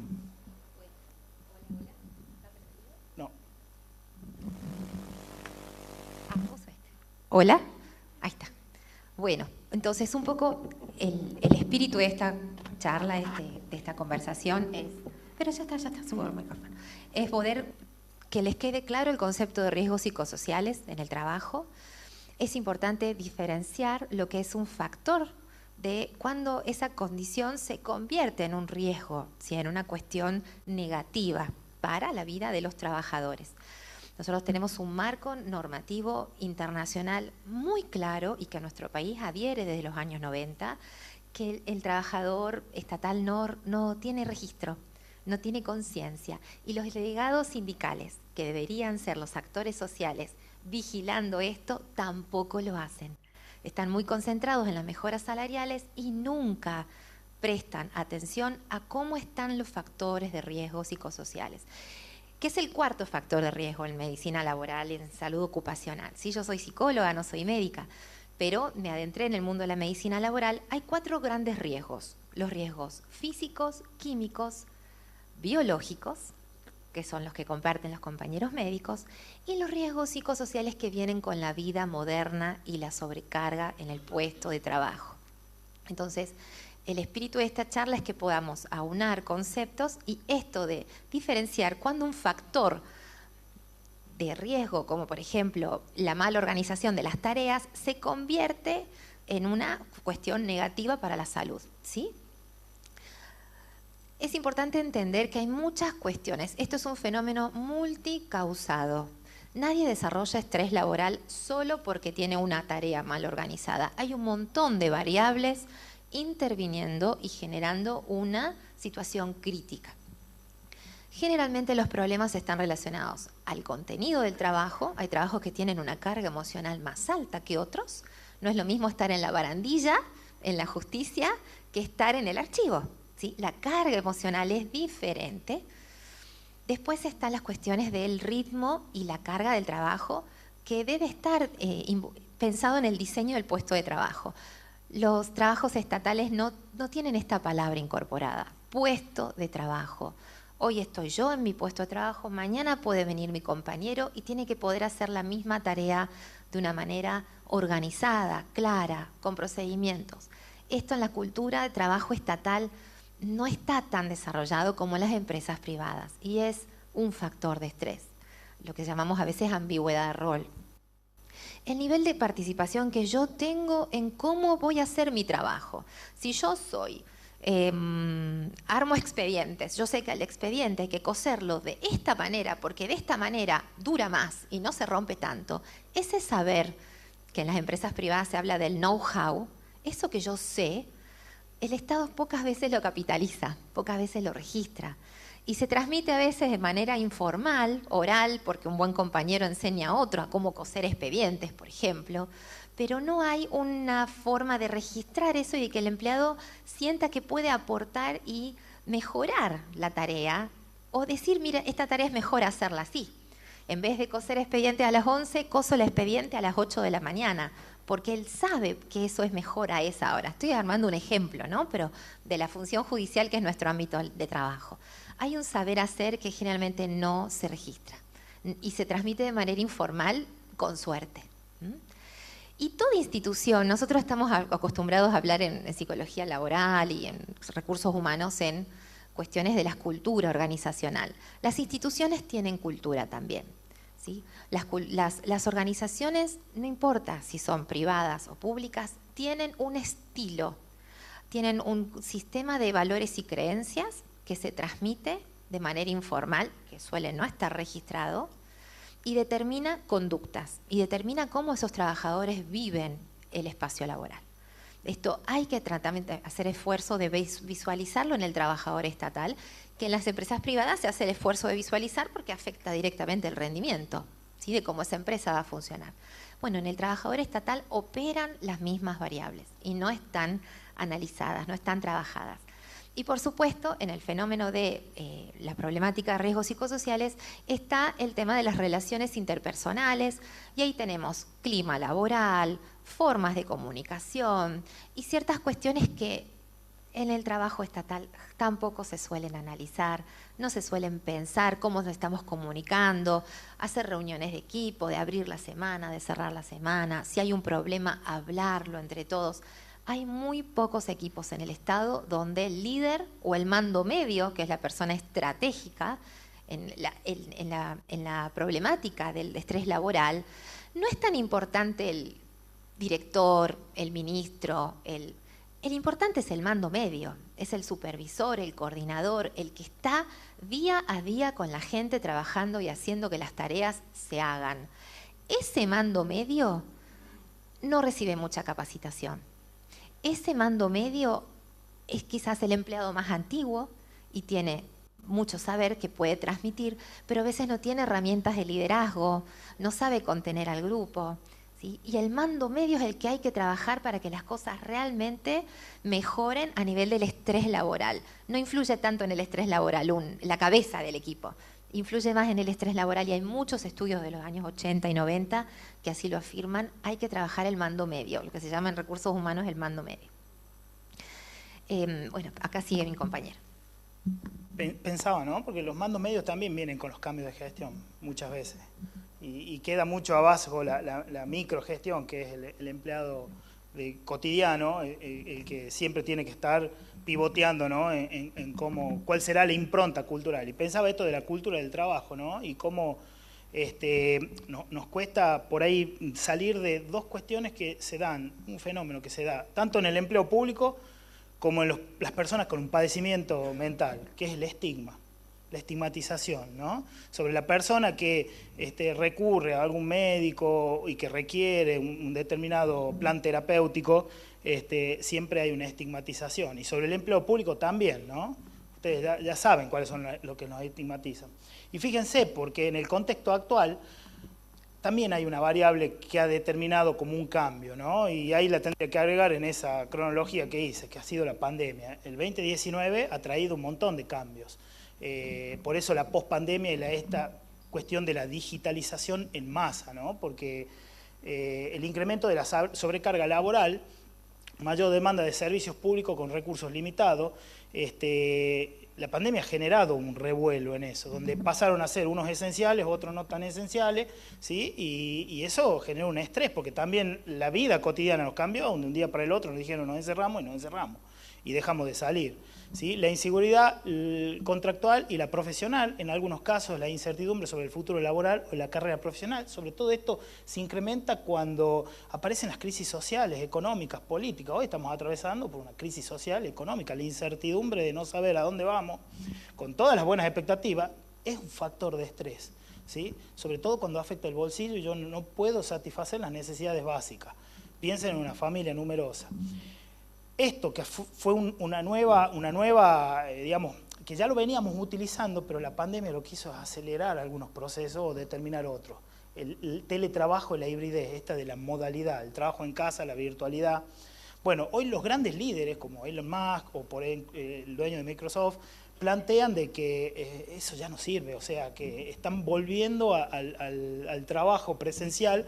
No. Hola, ahí está. Bueno, entonces un poco el espíritu de esta charla, de esta conversación es, pero ya está, subo el micrófono, es poder que les quede claro el concepto de riesgos psicosociales en el trabajo. Es importante diferenciar lo que es un factor de cuando esa condición se convierte en un riesgo, ¿sí? En una cuestión negativa para la vida de los trabajadores. Nosotros tenemos un marco normativo internacional muy claro y que nuestro país adhiere desde los años 90, que el trabajador estatal no tiene registro, no tiene conciencia. Y los delegados sindicales, que deberían ser los actores sociales vigilando esto, tampoco lo hacen. Están muy concentrados en las mejoras salariales y nunca prestan atención a cómo están los factores de riesgo psicosociales. ¿Qué es el cuarto factor de riesgo en medicina laboral, en salud ocupacional? Sí, yo soy psicóloga, no soy médica, pero me adentré en el mundo de la medicina laboral. Hay 4 grandes riesgos. Los riesgos físicos, químicos, biológicos, que son los que comparten los compañeros médicos, y los riesgos psicosociales que vienen con la vida moderna y la sobrecarga en el puesto de trabajo. Entonces, el espíritu de esta charla es que podamos aunar conceptos y esto de diferenciar cuando un factor de riesgo, como por ejemplo la mala organización de las tareas, se convierte en una cuestión negativa para la salud, ¿sí? Es importante entender que hay muchas cuestiones. Esto es un fenómeno multicausado. Nadie desarrolla estrés laboral solo porque tiene una tarea mal organizada. Hay un montón de variables interviniendo y generando una situación crítica. Generalmente los problemas están relacionados al contenido del trabajo. Hay trabajos que tienen una carga emocional más alta que otros. No es lo mismo estar en la barandilla, en la justicia, que estar en el archivo, ¿sí? La carga emocional es diferente. Después están las cuestiones del ritmo y la carga del trabajo, que debe estar pensado en el diseño del puesto de trabajo. Los trabajos estatales no tienen esta palabra incorporada, puesto de trabajo. Hoy estoy yo en mi puesto de trabajo, mañana puede venir mi compañero y tiene que poder hacer la misma tarea de una manera organizada, clara, con procedimientos. Esto en la cultura de trabajo estatal no está tan desarrollado como en las empresas privadas y es un factor de estrés, lo que llamamos a veces ambigüedad de rol. El nivel de participación que yo tengo en cómo voy a hacer mi trabajo. Si yo soy, armo expedientes, yo sé que el expediente hay que coserlo de esta manera porque de esta manera dura más y no se rompe tanto. Ese saber, que en las empresas privadas se habla del know-how, eso que yo sé, el Estado pocas veces lo capitaliza, pocas veces lo registra. Y se transmite a veces de manera informal, oral, porque un buen compañero enseña a otro a cómo coser expedientes, por ejemplo, pero no hay una forma de registrar eso y de que el empleado sienta que puede aportar y mejorar la tarea o decir, mira, esta tarea es mejor hacerla así. En vez de coser expediente a las 11, coso el expediente a las 8 de la mañana, porque él sabe que eso es mejor a esa hora. Estoy armando un ejemplo, ¿no? Pero de la función judicial, que es nuestro ámbito de trabajo. Hay un saber hacer que generalmente no se registra y se transmite de manera informal, con suerte. Y toda institución, nosotros estamos acostumbrados a hablar en psicología laboral y en recursos humanos en cuestiones de la cultura organizacional. Las instituciones tienen cultura también, ¿sí? Las organizaciones, no importa si son privadas o públicas, tienen un estilo, tienen un sistema de valores y creencias que se transmite de manera informal, que suele no estar registrado, y determina conductas, y determina cómo esos trabajadores viven el espacio laboral. Esto hay que hacer esfuerzo de visualizarlo en el trabajador estatal, que en las empresas privadas se hace el esfuerzo de visualizar porque afecta directamente el rendimiento, ¿sí?, de cómo esa empresa va a funcionar. Bueno, en el trabajador estatal operan las mismas variables y no están analizadas, no están trabajadas. Y por supuesto, en el fenómeno de la problemática de riesgos psicosociales está el tema de las relaciones interpersonales, y ahí tenemos clima laboral, formas de comunicación y ciertas cuestiones que en el trabajo estatal tampoco se suelen analizar, no se suelen pensar cómo nos estamos comunicando, hacer reuniones de equipo, de abrir la semana, de cerrar la semana, si hay un problema, hablarlo entre todos. Hay muy pocos equipos en el Estado donde el líder o el mando medio, que es la persona estratégica en la problemática del estrés laboral, no es tan importante el director, el ministro, el importante es el mando medio, es el supervisor, el coordinador, el que está día a día con la gente trabajando y haciendo que las tareas se hagan. Ese mando medio no recibe mucha capacitación. Ese mando medio es quizás el empleado más antiguo y tiene mucho saber que puede transmitir, pero a veces no tiene herramientas de liderazgo, no sabe contener al grupo, ¿sí? Y el mando medio es el que hay que trabajar para que las cosas realmente mejoren a nivel del estrés laboral. No influye tanto en el estrés laboral la cabeza del equipo, influye más en el estrés laboral, y hay muchos estudios de los años 80 y 90 que así lo afirman. Hay que trabajar el mando medio, lo que se llama en recursos humanos el mando medio. Bueno, acá sigue mi compañero. Pensaba, ¿no? Porque los mandos medios también vienen con los cambios de gestión, muchas veces. Y queda mucho abajo la microgestión, que es el empleado cotidiano, el que siempre tiene que estar pivoteando, ¿no?, en cuál será la impronta cultural. Y pensaba esto de la cultura del trabajo, ¿no? Y cómo nos cuesta por ahí salir de dos cuestiones que se dan, un fenómeno que se da tanto en el empleo público como en las personas con un padecimiento mental, que es el estigma, la estigmatización, ¿no?, sobre la persona que recurre a algún médico y que requiere un determinado plan terapéutico. Siempre hay una estigmatización. Y sobre el empleo público también, ¿no? Ustedes ya saben cuáles son lo que nos estigmatizan. Y fíjense, porque en el contexto actual también hay una variable que ha determinado como un cambio, ¿no? Y ahí la tendría que agregar en esa cronología que hice, que ha sido la pandemia. El 2019 ha traído un montón de cambios. Por eso la pospandemia y esta cuestión de la digitalización en masa, ¿no? Porque el incremento de la sobrecarga laboral, mayor demanda de servicios públicos con recursos limitados, la pandemia ha generado un revuelo en eso, donde pasaron a ser unos esenciales, otros no tan esenciales, ¿sí? Y eso generó un estrés, porque también la vida cotidiana nos cambió, donde un día para el otro nos dijeron nos encerramos y nos encerramos, y dejamos de salir, ¿sí? La inseguridad contractual y la profesional, en algunos casos la incertidumbre sobre el futuro laboral o la carrera profesional. Sobre todo esto se incrementa cuando aparecen las crisis sociales, económicas, políticas. Hoy estamos atravesando por una crisis social, económica. La incertidumbre de no saber a dónde vamos, con todas las buenas expectativas, es un factor de estrés, ¿sí? Sobre todo cuando afecta el bolsillo y yo no puedo satisfacer las necesidades básicas. Piensen en una familia numerosa. Esto que fue una nueva, digamos, que ya lo veníamos utilizando, pero la pandemia lo quiso acelerar algunos procesos o determinar otros. El teletrabajo y la hibridez, esta de la modalidad, el trabajo en casa, la virtualidad. Bueno, hoy los grandes líderes, como Elon Musk o por el dueño de Microsoft, plantean de que eso ya no sirve, o sea, que están volviendo al trabajo presencial.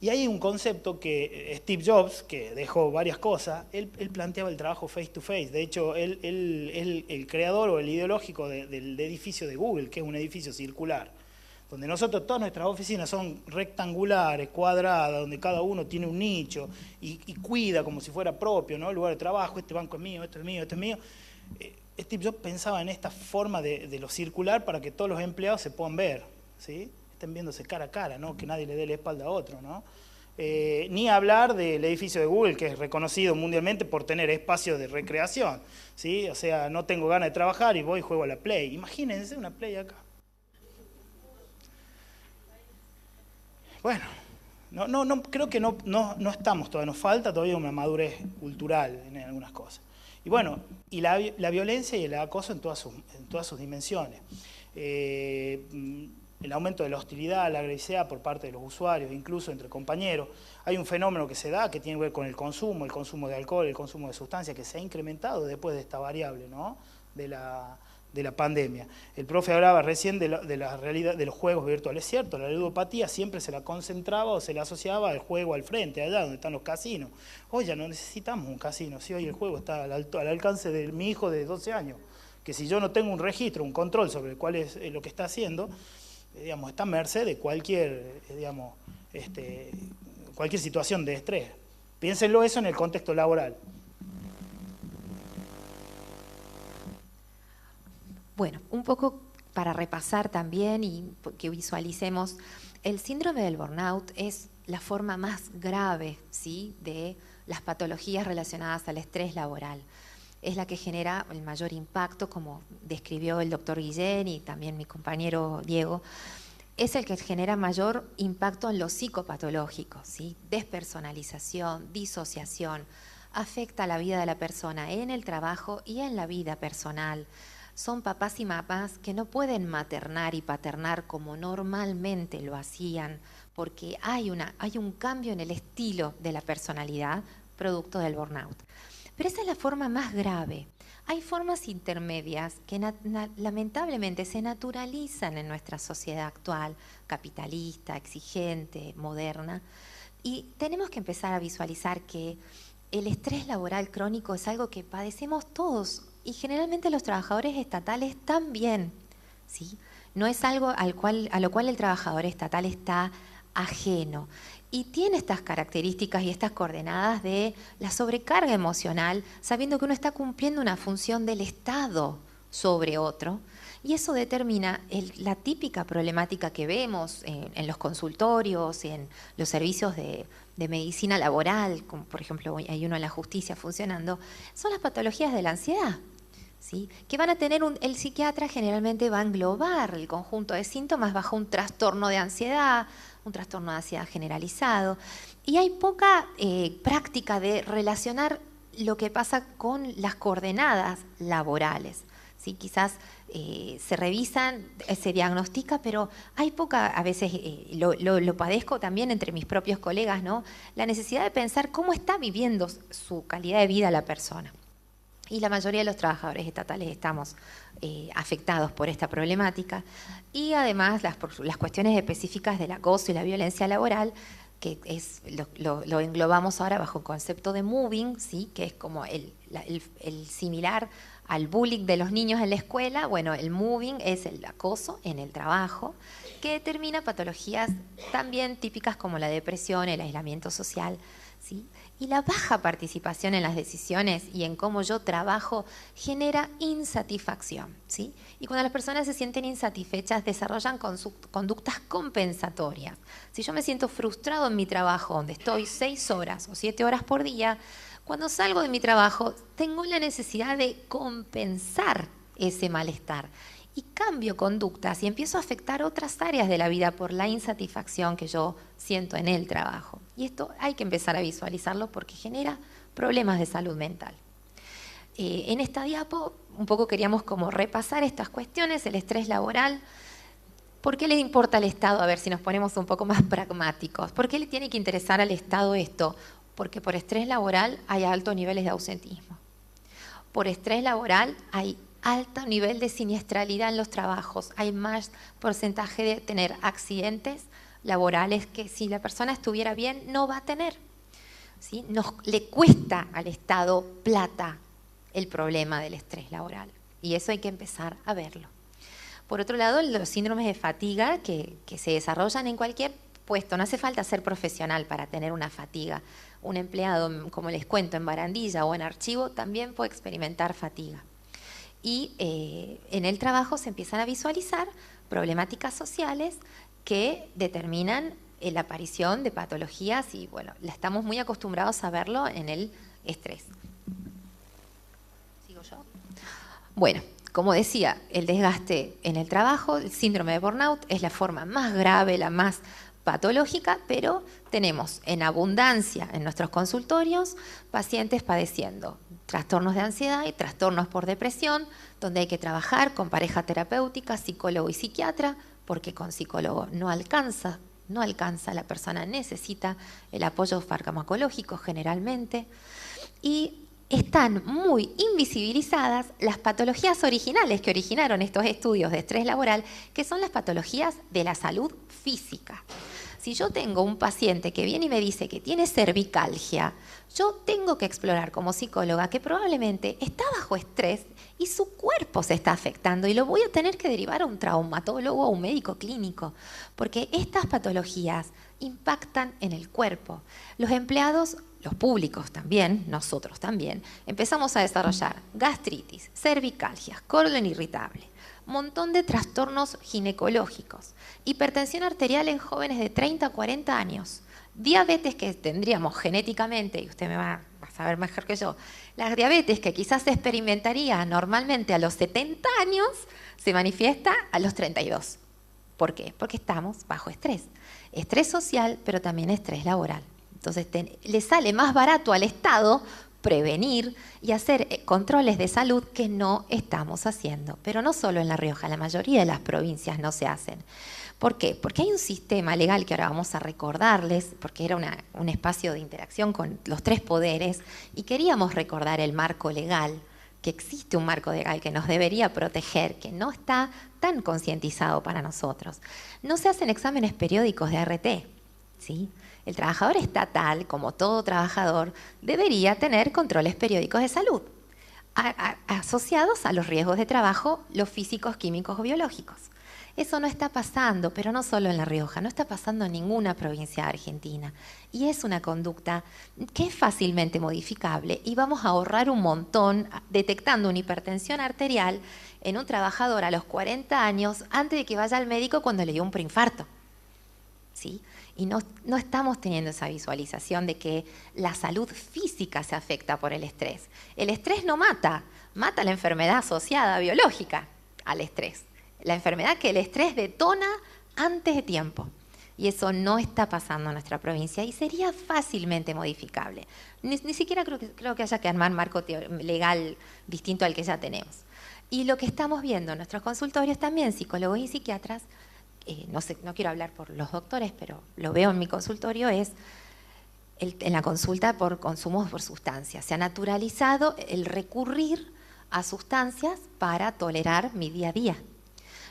Y hay un concepto que Steve Jobs, que dejó varias cosas, él planteaba el trabajo face to face. De hecho, el creador o el ideológico del edificio de Google, que es un edificio circular, donde nosotros, todas nuestras oficinas son rectangulares, cuadradas, donde cada uno tiene un nicho y cuida como si fuera propio, ¿no?, el lugar de trabajo. Este banco es mío, esto es mío, esto es mío. Steve Jobs pensaba en esta forma de lo circular para que todos los empleados se puedan ver, ¿sí?, estén viéndose cara a cara, ¿no?, que nadie le dé la espalda a otro, ¿no? Ni hablar del edificio de Google, que es reconocido mundialmente por tener espacios de recreación, ¿sí? O sea, no tengo ganas de trabajar y voy y juego a la Play. Imagínense una Play acá. Bueno, creo que no estamos todavía, nos falta todavía una madurez cultural en algunas cosas. Y bueno, y la violencia y el acoso en todas sus dimensiones. El aumento de la hostilidad, la agresividad por parte de los usuarios, incluso entre compañeros. Hay un fenómeno que se da que tiene que ver con el consumo de alcohol, el consumo de sustancias, que se ha incrementado después de esta variable, ¿no? de la pandemia. El profe hablaba recién de la realidad de los juegos virtuales. Es cierto, la ludopatía siempre se la concentraba o se la asociaba al juego al frente, allá donde están los casinos. Hoy ya no necesitamos un casino, si hoy el juego está al alcance de mi hijo de 12 años, que si yo no tengo un registro, un control sobre cuál es lo que está haciendo, digamos, está a merced de cualquier situación de estrés. Piénsenlo eso en el contexto laboral. Bueno, un poco para repasar también y que visualicemos, el síndrome del burnout es la forma más grave, ¿sí?, de las patologías relacionadas al estrés laboral. Es la que genera el mayor impacto, como describió el doctor Guillén y también mi compañero Diego. Es el que genera mayor impacto en lo psicopatológico, ¿sí? Despersonalización, disociación, afecta la vida de la persona en el trabajo y en la vida personal. Son papás y mamás que no pueden maternar y paternar como normalmente lo hacían, porque hay un cambio en el estilo de la personalidad producto del burnout. Pero esa es la forma más grave. Hay formas intermedias que lamentablemente se naturalizan en nuestra sociedad actual, capitalista, exigente, moderna, y tenemos que empezar a visualizar que el estrés laboral crónico es algo que padecemos todos y generalmente los trabajadores estatales también, ¿sí? No es algo a lo cual el trabajador estatal está ajeno. Y tiene estas características y estas coordenadas de la sobrecarga emocional, sabiendo que uno está cumpliendo una función del Estado sobre otro. Y eso determina la típica problemática que vemos en los consultorios, en los servicios de medicina laboral, como por ejemplo hay uno en la justicia funcionando, son las patologías de la ansiedad, ¿sí? Que van a tener el psiquiatra generalmente va a englobar el conjunto de síntomas bajo un trastorno de ansiedad generalizado, y hay poca práctica de relacionar lo que pasa con las coordenadas laborales, ¿sí? Quizás se revisan, se diagnostica, pero hay poca, a veces lo padezco también entre mis propios colegas, ¿no? La necesidad de pensar cómo está viviendo su calidad de vida la persona. Y la mayoría de los trabajadores estatales estamos afectados por esta problemática. Y además las cuestiones específicas del acoso y la violencia laboral, que lo englobamos ahora bajo el concepto de moving, ¿sí? Que es como el similar al bullying de los niños en la escuela. Bueno, el moving es el acoso en el trabajo, que determina patologías también típicas como la depresión, el aislamiento social, ¿sí? Y la baja participación en las decisiones y en cómo yo trabajo genera insatisfacción, ¿sí? Y cuando las personas se sienten insatisfechas, desarrollan conductas compensatorias. Si yo me siento frustrado en mi trabajo, donde estoy 6 horas o 7 horas por día, cuando salgo de mi trabajo tengo la necesidad de compensar ese malestar y cambio conductas y empiezo a afectar otras áreas de la vida por la insatisfacción que yo siento en el trabajo. Y esto hay que empezar a visualizarlo porque genera problemas de salud mental. En esta diapo un poco queríamos como repasar estas cuestiones, el estrés laboral. ¿Por qué le importa al Estado? A ver si nos ponemos un poco más pragmáticos. ¿Por qué le tiene que interesar al Estado esto? Porque por estrés laboral hay altos niveles de ausentismo. Por estrés laboral hay alto nivel de siniestralidad en los trabajos. Hay más porcentaje de tener accidentes laborales que si la persona estuviera bien no va a tener, ¿sí? Le cuesta al Estado plata el problema del estrés laboral y eso hay que empezar a verlo. Por otro lado, los síndromes de fatiga que se desarrollan en cualquier puesto, no hace falta ser profesional para tener una fatiga. Un empleado, como les cuento, en barandilla o en archivo también puede experimentar fatiga. Y en el trabajo se empiezan a visualizar problemáticas sociales que determinan la aparición de patologías y bueno, estamos muy acostumbrados a verlo en el estrés. ¿Sigo yo? Bueno, como decía, el desgaste en el trabajo, el síndrome de burnout es la forma más grave, la más patológica, pero tenemos en abundancia en nuestros consultorios pacientes padeciendo trastornos de ansiedad y trastornos por depresión, donde hay que trabajar con pareja terapéutica, psicólogo y psiquiatra, porque con psicólogo no alcanza, la persona necesita el apoyo farmacológico generalmente, y están muy invisibilizadas las patologías originales que originaron estos estudios de estrés laboral, que son las patologías de la salud física. Si yo tengo un paciente que viene y me dice que tiene cervicalgia, yo tengo que explorar como psicóloga que probablemente está bajo estrés y su cuerpo se está afectando y lo voy a tener que derivar a un traumatólogo o un médico clínico, porque estas patologías impactan en el cuerpo. Los empleados, los públicos también, nosotros también, empezamos a desarrollar gastritis, cervicalgias, colon irritable, montón de trastornos ginecológicos, hipertensión arterial en jóvenes de 30 a 40 años, diabetes que tendríamos genéticamente, y usted me va a saber mejor que yo, la diabetes que quizás se experimentaría normalmente a los 70 años, se manifiesta a los 32. ¿Por qué? Porque estamos bajo estrés. Estrés social, pero también estrés laboral. Entonces, le sale más barato al Estado prevenir y hacer controles de salud que no estamos haciendo. Pero no solo en La Rioja, la mayoría de las provincias no se hacen. ¿Por qué? Porque hay un sistema legal que ahora vamos a recordarles, porque era un espacio de interacción con los tres poderes, y queríamos recordar el marco legal, que existe un marco legal que nos debería proteger, que no está tan concientizado para nosotros. No se hacen exámenes periódicos de ART, ¿sí? El trabajador estatal, como todo trabajador, debería tener controles periódicos de salud, asociados a los riesgos de trabajo, los físicos, químicos o biológicos. Eso no está pasando, pero no solo en La Rioja, no está pasando en ninguna provincia de Argentina. Y es una conducta que es fácilmente modificable y vamos a ahorrar un montón detectando una hipertensión arterial en un trabajador a los 40 años antes de que vaya al médico cuando le dio un preinfarto, ¿sí? Y no estamos teniendo esa visualización de que la salud física se afecta por el estrés. El estrés no mata, mata la enfermedad asociada biológica al estrés. La enfermedad que el estrés detona antes de tiempo. Y eso no está pasando en nuestra provincia y sería fácilmente modificable. Ni siquiera creo que haya que armar marco legal distinto al que ya tenemos. Y lo que estamos viendo en nuestros consultorios también, psicólogos y psiquiatras, no quiero hablar por los doctores, pero lo veo en mi consultorio, es en la consulta por consumos por sustancias. Se ha naturalizado el recurrir a sustancias para tolerar mi día a día.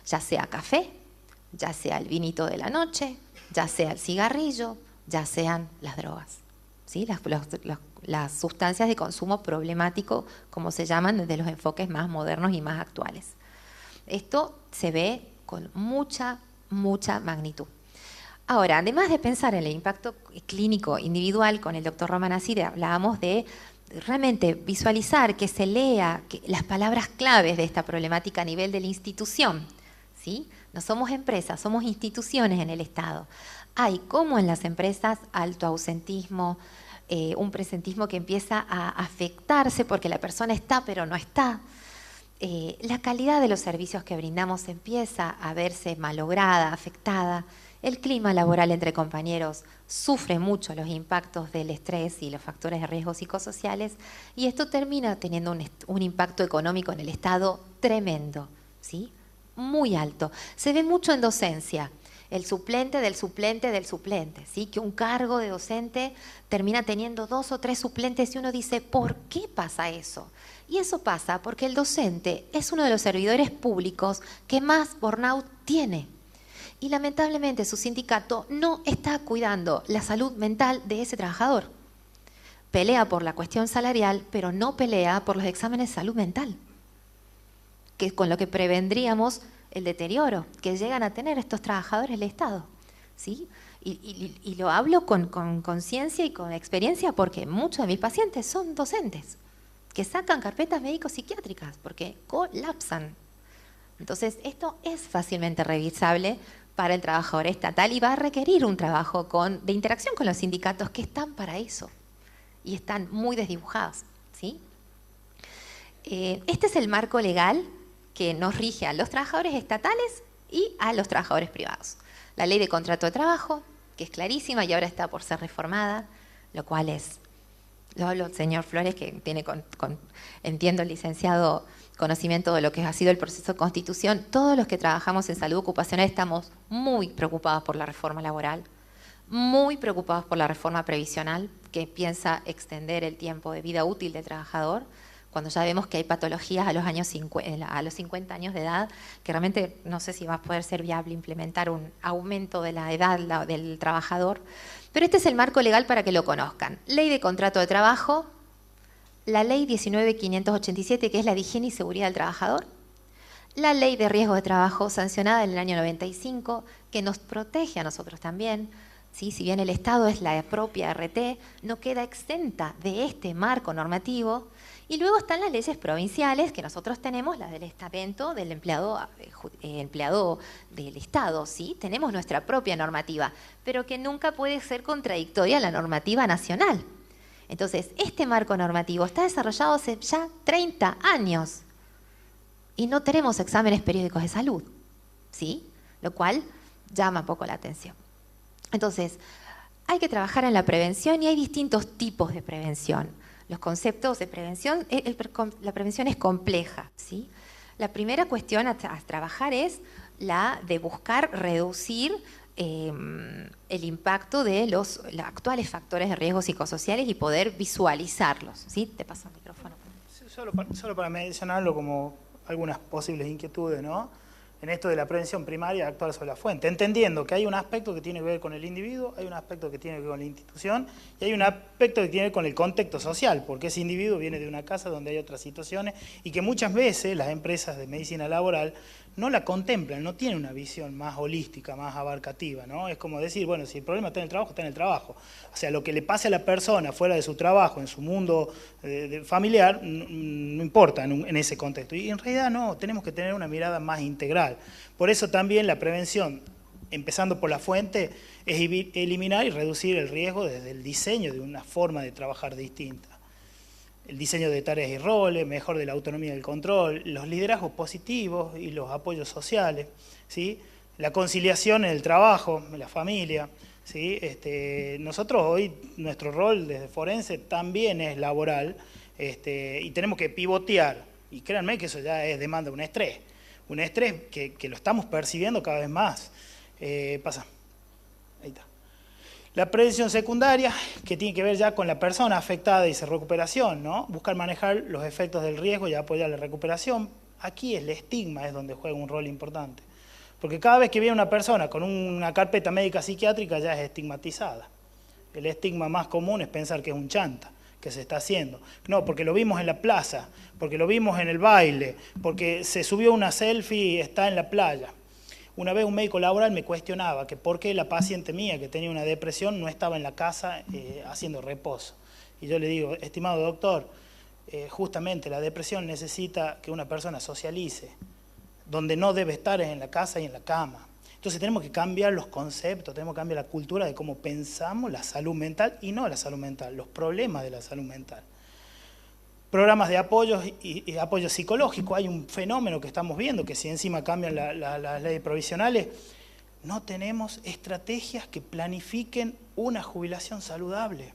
Ya sea café, ya sea el vinito de la noche, ya sea el cigarrillo, ya sean las drogas, ¿sí? Las sustancias de consumo problemático, como se llaman desde los enfoques más modernos y más actuales. Esto se ve con mucha magnitud. Ahora, además de pensar en el impacto clínico individual, con el doctor Román Asire hablábamos de realmente visualizar, que se lea las palabras claves de esta problemática a nivel de la institución, ¿sí? No somos empresas, somos instituciones en el Estado. Hay, como en las empresas, alto ausentismo, un presentismo que empieza a afectarse porque la persona está pero no está. La calidad de los servicios que brindamos empieza a verse malograda, afectada. El clima laboral entre compañeros sufre mucho los impactos del estrés y los factores de riesgo psicosociales, y esto termina teniendo un impacto económico en el Estado tremendo, ¿sí? Muy alto. Se ve mucho en docencia. El suplente del suplente del suplente, ¿sí? Que un cargo de docente termina teniendo 2 o 3 suplentes y uno dice, ¿por qué pasa eso? Y eso pasa porque el docente es uno de los servidores públicos que más burnout tiene. Y lamentablemente su sindicato no está cuidando la salud mental de ese trabajador. Pelea por la cuestión salarial, pero no pelea por los exámenes de salud mental, que con lo que prevendríamos el deterioro que llegan a tener estos trabajadores del Estado, ¿sí? Y lo hablo con conciencia y con experiencia porque muchos de mis pacientes son docentes que sacan carpetas médico-psiquiátricas porque colapsan. Entonces, esto es fácilmente revisable para el trabajador estatal y va a requerir un trabajo de interacción con los sindicatos que están para eso y están muy desdibujados, ¿sí? Este es el marco legal que nos rige a los trabajadores estatales y a los trabajadores privados. La ley de contrato de trabajo, que es clarísima y ahora está por ser reformada, lo cual es, lo hablo el señor Flores, que tiene, entiendo, el licenciado, conocimiento de lo que ha sido el proceso de constitución. Todos los que trabajamos en salud ocupacional estamos muy preocupados por la reforma laboral, muy preocupados por la reforma previsional, que piensa extender el tiempo de vida útil del trabajador, cuando ya vemos que hay patologías a los 50 años de edad, que realmente no sé si va a poder ser viable implementar un aumento de la edad del trabajador. Pero este es el marco legal para que lo conozcan. Ley de contrato de trabajo, la ley 19.587, que es la de higiene y seguridad del trabajador, la ley de riesgo de trabajo sancionada en el año 95, que nos protege a nosotros también. ¿Sí? Si bien el Estado es la propia RT, no queda exenta de este marco normativo. Y luego están las leyes provinciales que nosotros tenemos, las del estamento del empleado del Estado, ¿sí? Tenemos nuestra propia normativa, pero que nunca puede ser contradictoria a la normativa nacional. Entonces, este marco normativo está desarrollado hace ya 30 años y no tenemos exámenes periódicos de salud, ¿sí? Lo cual llama un poco la atención. Entonces, hay que trabajar en la prevención y hay distintos tipos de prevención. Los conceptos de prevención, la prevención es compleja, ¿sí? La primera cuestión a trabajar es la de buscar reducir el impacto de los actuales factores de riesgo psicosociales y poder visualizarlos, ¿sí? Te paso el micrófono. Sí, solo para mencionarlo como algunas posibles inquietudes, ¿no? En esto de la prevención primaria, actuar sobre la fuente, entendiendo que hay un aspecto que tiene que ver con el individuo, hay un aspecto que tiene que ver con la institución y hay un aspecto que tiene que ver con el contexto social, porque ese individuo viene de una casa donde hay otras situaciones y que muchas veces las empresas de medicina laboral no la contemplan, no tienen una visión más holística, más abarcativa, ¿no? Es como decir, bueno, si el problema está en el trabajo, está en el trabajo. O sea, lo que le pase a la persona fuera de su trabajo, en su mundo familiar, no importa en ese contexto. Y en realidad no, tenemos que tener una mirada más integral. Por eso también la prevención, empezando por la fuente, es eliminar y reducir el riesgo desde el diseño de una forma de trabajar distinta. El diseño de tareas y roles, mejor de la autonomía del control, los liderazgos positivos y los apoyos sociales, ¿sí? La conciliación en el trabajo, en la familia, ¿sí? Nosotros hoy, nuestro rol desde forense también es laboral, y tenemos que pivotear, y créanme que eso ya demanda un estrés que lo estamos percibiendo cada vez más. Pasa, ahí está. La prevención secundaria, que tiene que ver ya con la persona afectada y su recuperación, ¿no? Buscar manejar los efectos del riesgo y apoyar la recuperación. Aquí el estigma es donde juega un rol importante. Porque cada vez que viene una persona con una carpeta médica psiquiátrica ya es estigmatizada. El estigma más común es pensar que es un chanta, que se está haciendo. No, porque lo vimos en la plaza, porque lo vimos en el baile, porque se subió una selfie y está en la playa. Una vez un médico laboral me cuestionaba que por qué la paciente mía que tenía una depresión no estaba en la casa haciendo reposo. Y yo le digo, estimado doctor, justamente la depresión necesita que una persona socialice. Donde no debe estar es en la casa y en la cama. Entonces tenemos que cambiar los conceptos, tenemos que cambiar la cultura de cómo pensamos la salud mental y no la salud mental, los problemas de la salud mental. Programas de apoyo y apoyo psicológico. Hay un fenómeno que estamos viendo, que si encima cambian las leyes provisionales, no tenemos estrategias que planifiquen una jubilación saludable.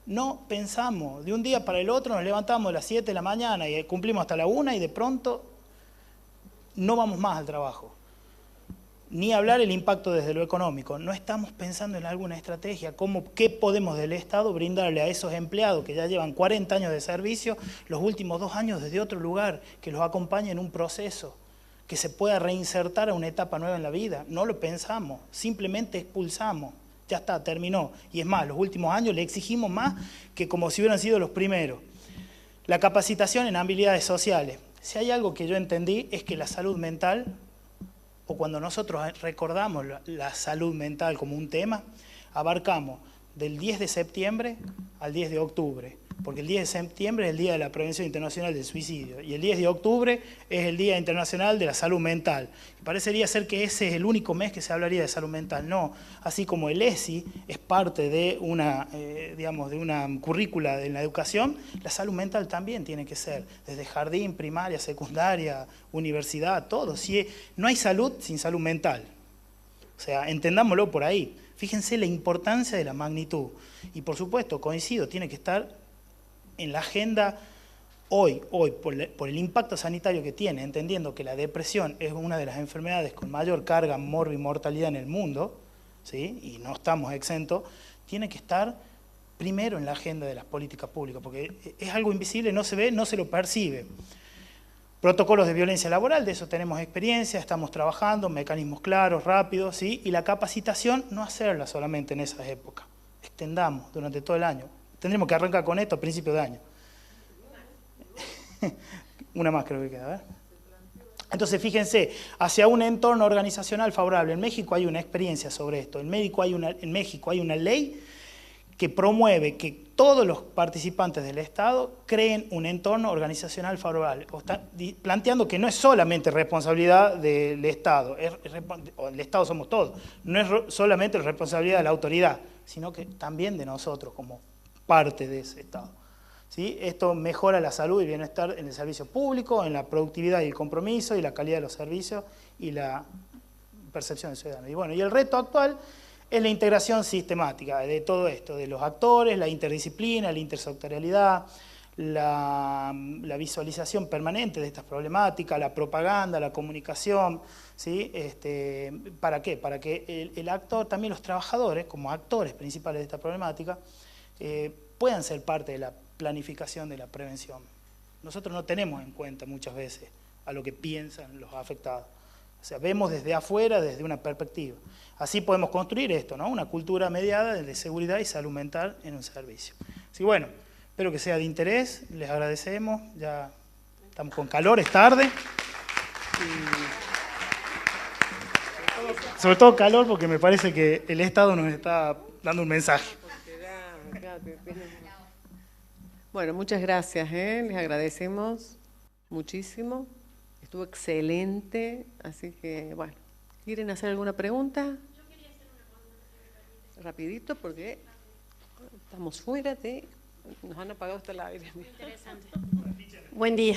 No pensamos, de un día para el otro nos levantamos a las 7 de la mañana y cumplimos hasta la 1 y de pronto no vamos más al trabajo. Ni hablar el impacto desde lo económico. No estamos pensando en alguna estrategia, qué podemos del Estado brindarle a esos empleados que ya llevan 40 años de servicio, los últimos 2 años desde otro lugar, que los acompañe en un proceso, que se pueda reinsertar a una etapa nueva en la vida. No lo pensamos, simplemente expulsamos. Ya está, terminó. Y es más, los últimos años le exigimos más que como si hubieran sido los primeros. La capacitación en habilidades sociales. Si hay algo que yo entendí es que la salud mental, o cuando nosotros recordamos la salud mental como un tema, abarcamos del 10 de septiembre al 10 de octubre, porque el 10 de septiembre es el Día de la Prevención Internacional del Suicidio y el 10 de octubre es el Día Internacional de la Salud Mental. Y parecería ser que ese es el único mes que se hablaría de salud mental. No, así como el ESI es parte de una, digamos, de una currícula de la educación, la salud mental también tiene que ser, desde jardín, primaria, secundaria, universidad, todo. Si no hay salud sin salud mental. O sea, entendámoslo por ahí. Fíjense la importancia de la magnitud. Y por supuesto, coincido, tiene que estar en la agenda hoy por el impacto sanitario que tiene, entendiendo que la depresión es una de las enfermedades con mayor carga, morbo y mortalidad en el mundo, ¿sí? Y no estamos exentos, tiene que estar primero en la agenda de las políticas públicas, porque es algo invisible, no se ve, no se lo percibe. Protocolos de violencia laboral, de eso tenemos experiencia, estamos trabajando, mecanismos claros, rápidos, ¿sí? Y la capacitación, no hacerla solamente en esas épocas, extendamos durante todo el año. Tendremos que arrancar con esto a principios de año. Una más creo que queda, ¿ver? Entonces, fíjense, hacia un entorno organizacional favorable. En México hay una experiencia sobre esto. En México hay una ley que promueve que todos los participantes del Estado creen un entorno organizacional favorable. O está planteando que no es solamente responsabilidad del Estado, el Estado somos todos, no es solamente responsabilidad de la autoridad, sino que también de nosotros como parte de ese Estado. ¿Sí? Esto mejora la salud y el bienestar en el servicio público, en la productividad y el compromiso, y la calidad de los servicios y la percepción del ciudadano. Y bueno, y el reto actual es la integración sistemática de todo esto, de los actores, la interdisciplina, la intersectorialidad, la visualización permanente de estas problemáticas, la propaganda, la comunicación, ¿sí? ¿Para qué? Para que el actor, también los trabajadores, como actores principales de esta problemática, puedan ser parte de la planificación de la prevención. Nosotros no tenemos en cuenta muchas veces a lo que piensan los afectados. O sea, vemos desde afuera, desde una perspectiva. Así podemos construir esto, ¿no? Una cultura mediada de seguridad y salud mental en un servicio. Así bueno, espero que sea de interés, les agradecemos, ya estamos con calor, es tarde. Y sobre todo calor porque me parece que el Estado nos está dando un mensaje. Bueno, muchas gracias, les agradecemos muchísimo. Estuvo excelente, así que, bueno, ¿quieren hacer alguna pregunta? Yo quería hacer una pregunta. Rapidito, porque estamos fuera de... Nos han apagado hasta el aire. Interesante. Buen día.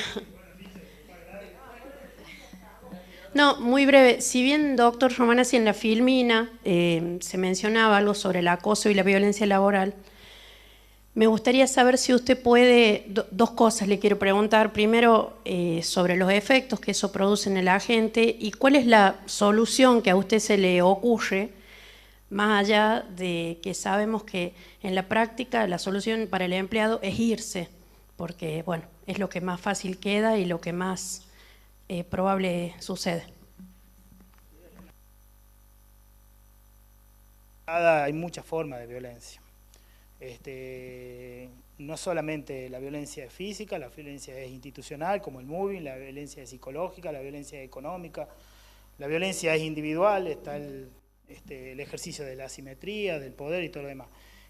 No, muy breve. Si bien, doctor Romanazzi, en la Filmina se mencionaba algo sobre el acoso y la violencia laboral, me gustaría saber si usted puede, dos cosas le quiero preguntar. Primero, sobre los efectos que eso produce en el agente y cuál es la solución que a usted se le ocurre, más allá de que sabemos que en la práctica la solución para el empleado es irse, porque bueno, es lo que más fácil queda y lo que más probable sucede. Hay muchas formas de violencia. No solamente la violencia es física, la violencia es institucional, como el mobbing, la violencia es psicológica, la violencia es económica, la violencia es individual, está el ejercicio de la asimetría, del poder y todo lo demás.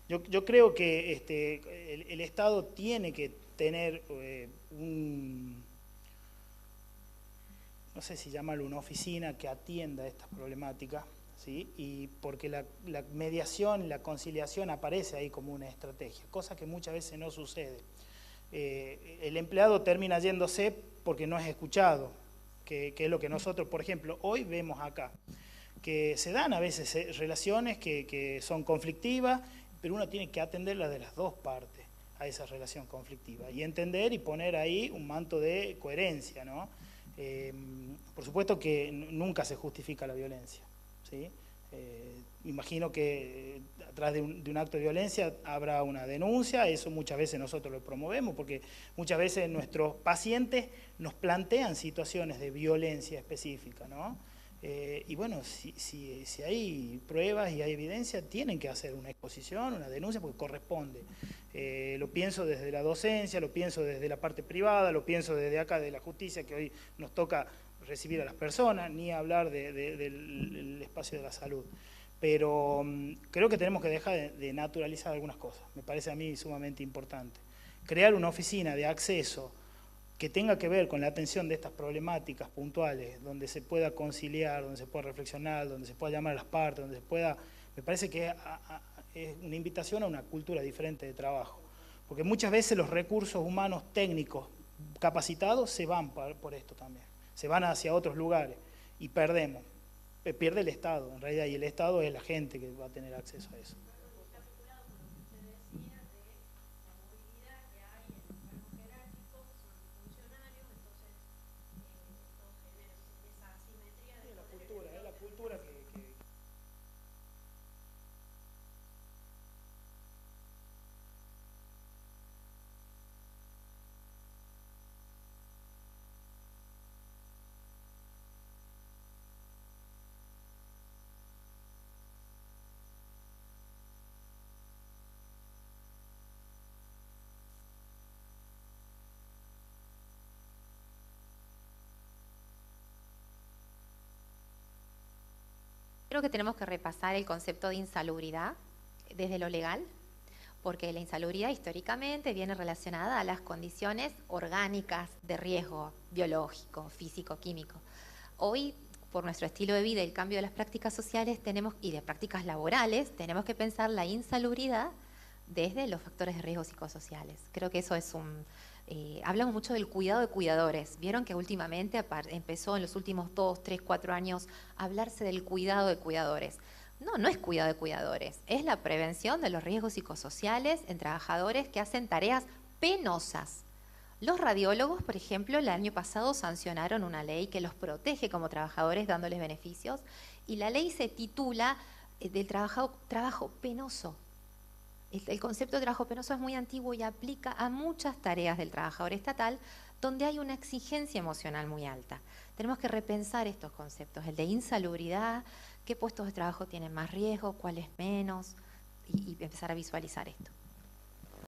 Yo creo que el Estado tiene que tener no sé si llamarlo una oficina que atienda estas problemáticas, ¿sí? Y porque la mediación, la conciliación aparece ahí como una estrategia, cosa que muchas veces no sucede. El empleado termina yéndose porque no es escuchado, que es lo que nosotros, por ejemplo, hoy vemos acá, que se dan a veces relaciones que son conflictivas, pero uno tiene que atenderlas de las dos partes a esa relación conflictiva y entender y poner ahí un manto de coherencia, ¿no? Por supuesto que nunca se justifica la violencia, ¿sí? Imagino que atrás de un acto de violencia habrá una denuncia, eso muchas veces nosotros lo promovemos, porque muchas veces nuestros pacientes nos plantean situaciones de violencia específica, ¿no? Y bueno, si hay pruebas y hay evidencia, tienen que hacer una exposición, una denuncia, porque corresponde. Lo pienso desde la docencia, lo pienso desde la parte privada, lo pienso desde acá de la justicia, que hoy nos toca recibir a las personas, ni hablar del espacio de la salud. pero creo que tenemos que dejar de naturalizar algunas cosas. Me parece a mí sumamente importante. Crear una oficina de acceso que tenga que ver con la atención de estas problemáticas puntuales, donde se pueda conciliar, donde se pueda reflexionar, donde se pueda llamar a las partes, donde se pueda... Me parece que es una invitación a una cultura diferente de trabajo. Porque muchas veces los recursos humanos técnicos capacitados se van por esto también. Se van hacia otros lugares y perdemos. Pierde el Estado, en realidad, y el Estado es la gente que va a tener acceso a eso. Creo que tenemos que repasar el concepto de insalubridad desde lo legal, porque la insalubridad históricamente viene relacionada a las condiciones orgánicas de riesgo biológico, físico, químico. Hoy, por nuestro estilo de vida y el cambio de las prácticas sociales y de prácticas laborales, tenemos que pensar la insalubridad desde los factores de riesgo psicosociales. Creo que eso es hablamos mucho del cuidado de cuidadores. Vieron que últimamente empezó en los últimos 2, 3, 4 años a hablarse del cuidado de cuidadores. No es cuidado de cuidadores, es la prevención de los riesgos psicosociales en trabajadores que hacen tareas penosas. Los radiólogos, por ejemplo, el año pasado sancionaron una ley que los protege como trabajadores dándoles beneficios, y la ley se titula del trabajo penoso. El concepto de trabajo penoso es muy antiguo y aplica a muchas tareas del trabajador estatal donde hay una exigencia emocional muy alta. Tenemos que repensar estos conceptos, el de insalubridad, qué puestos de trabajo tienen más riesgo, cuáles menos, y empezar a visualizar esto.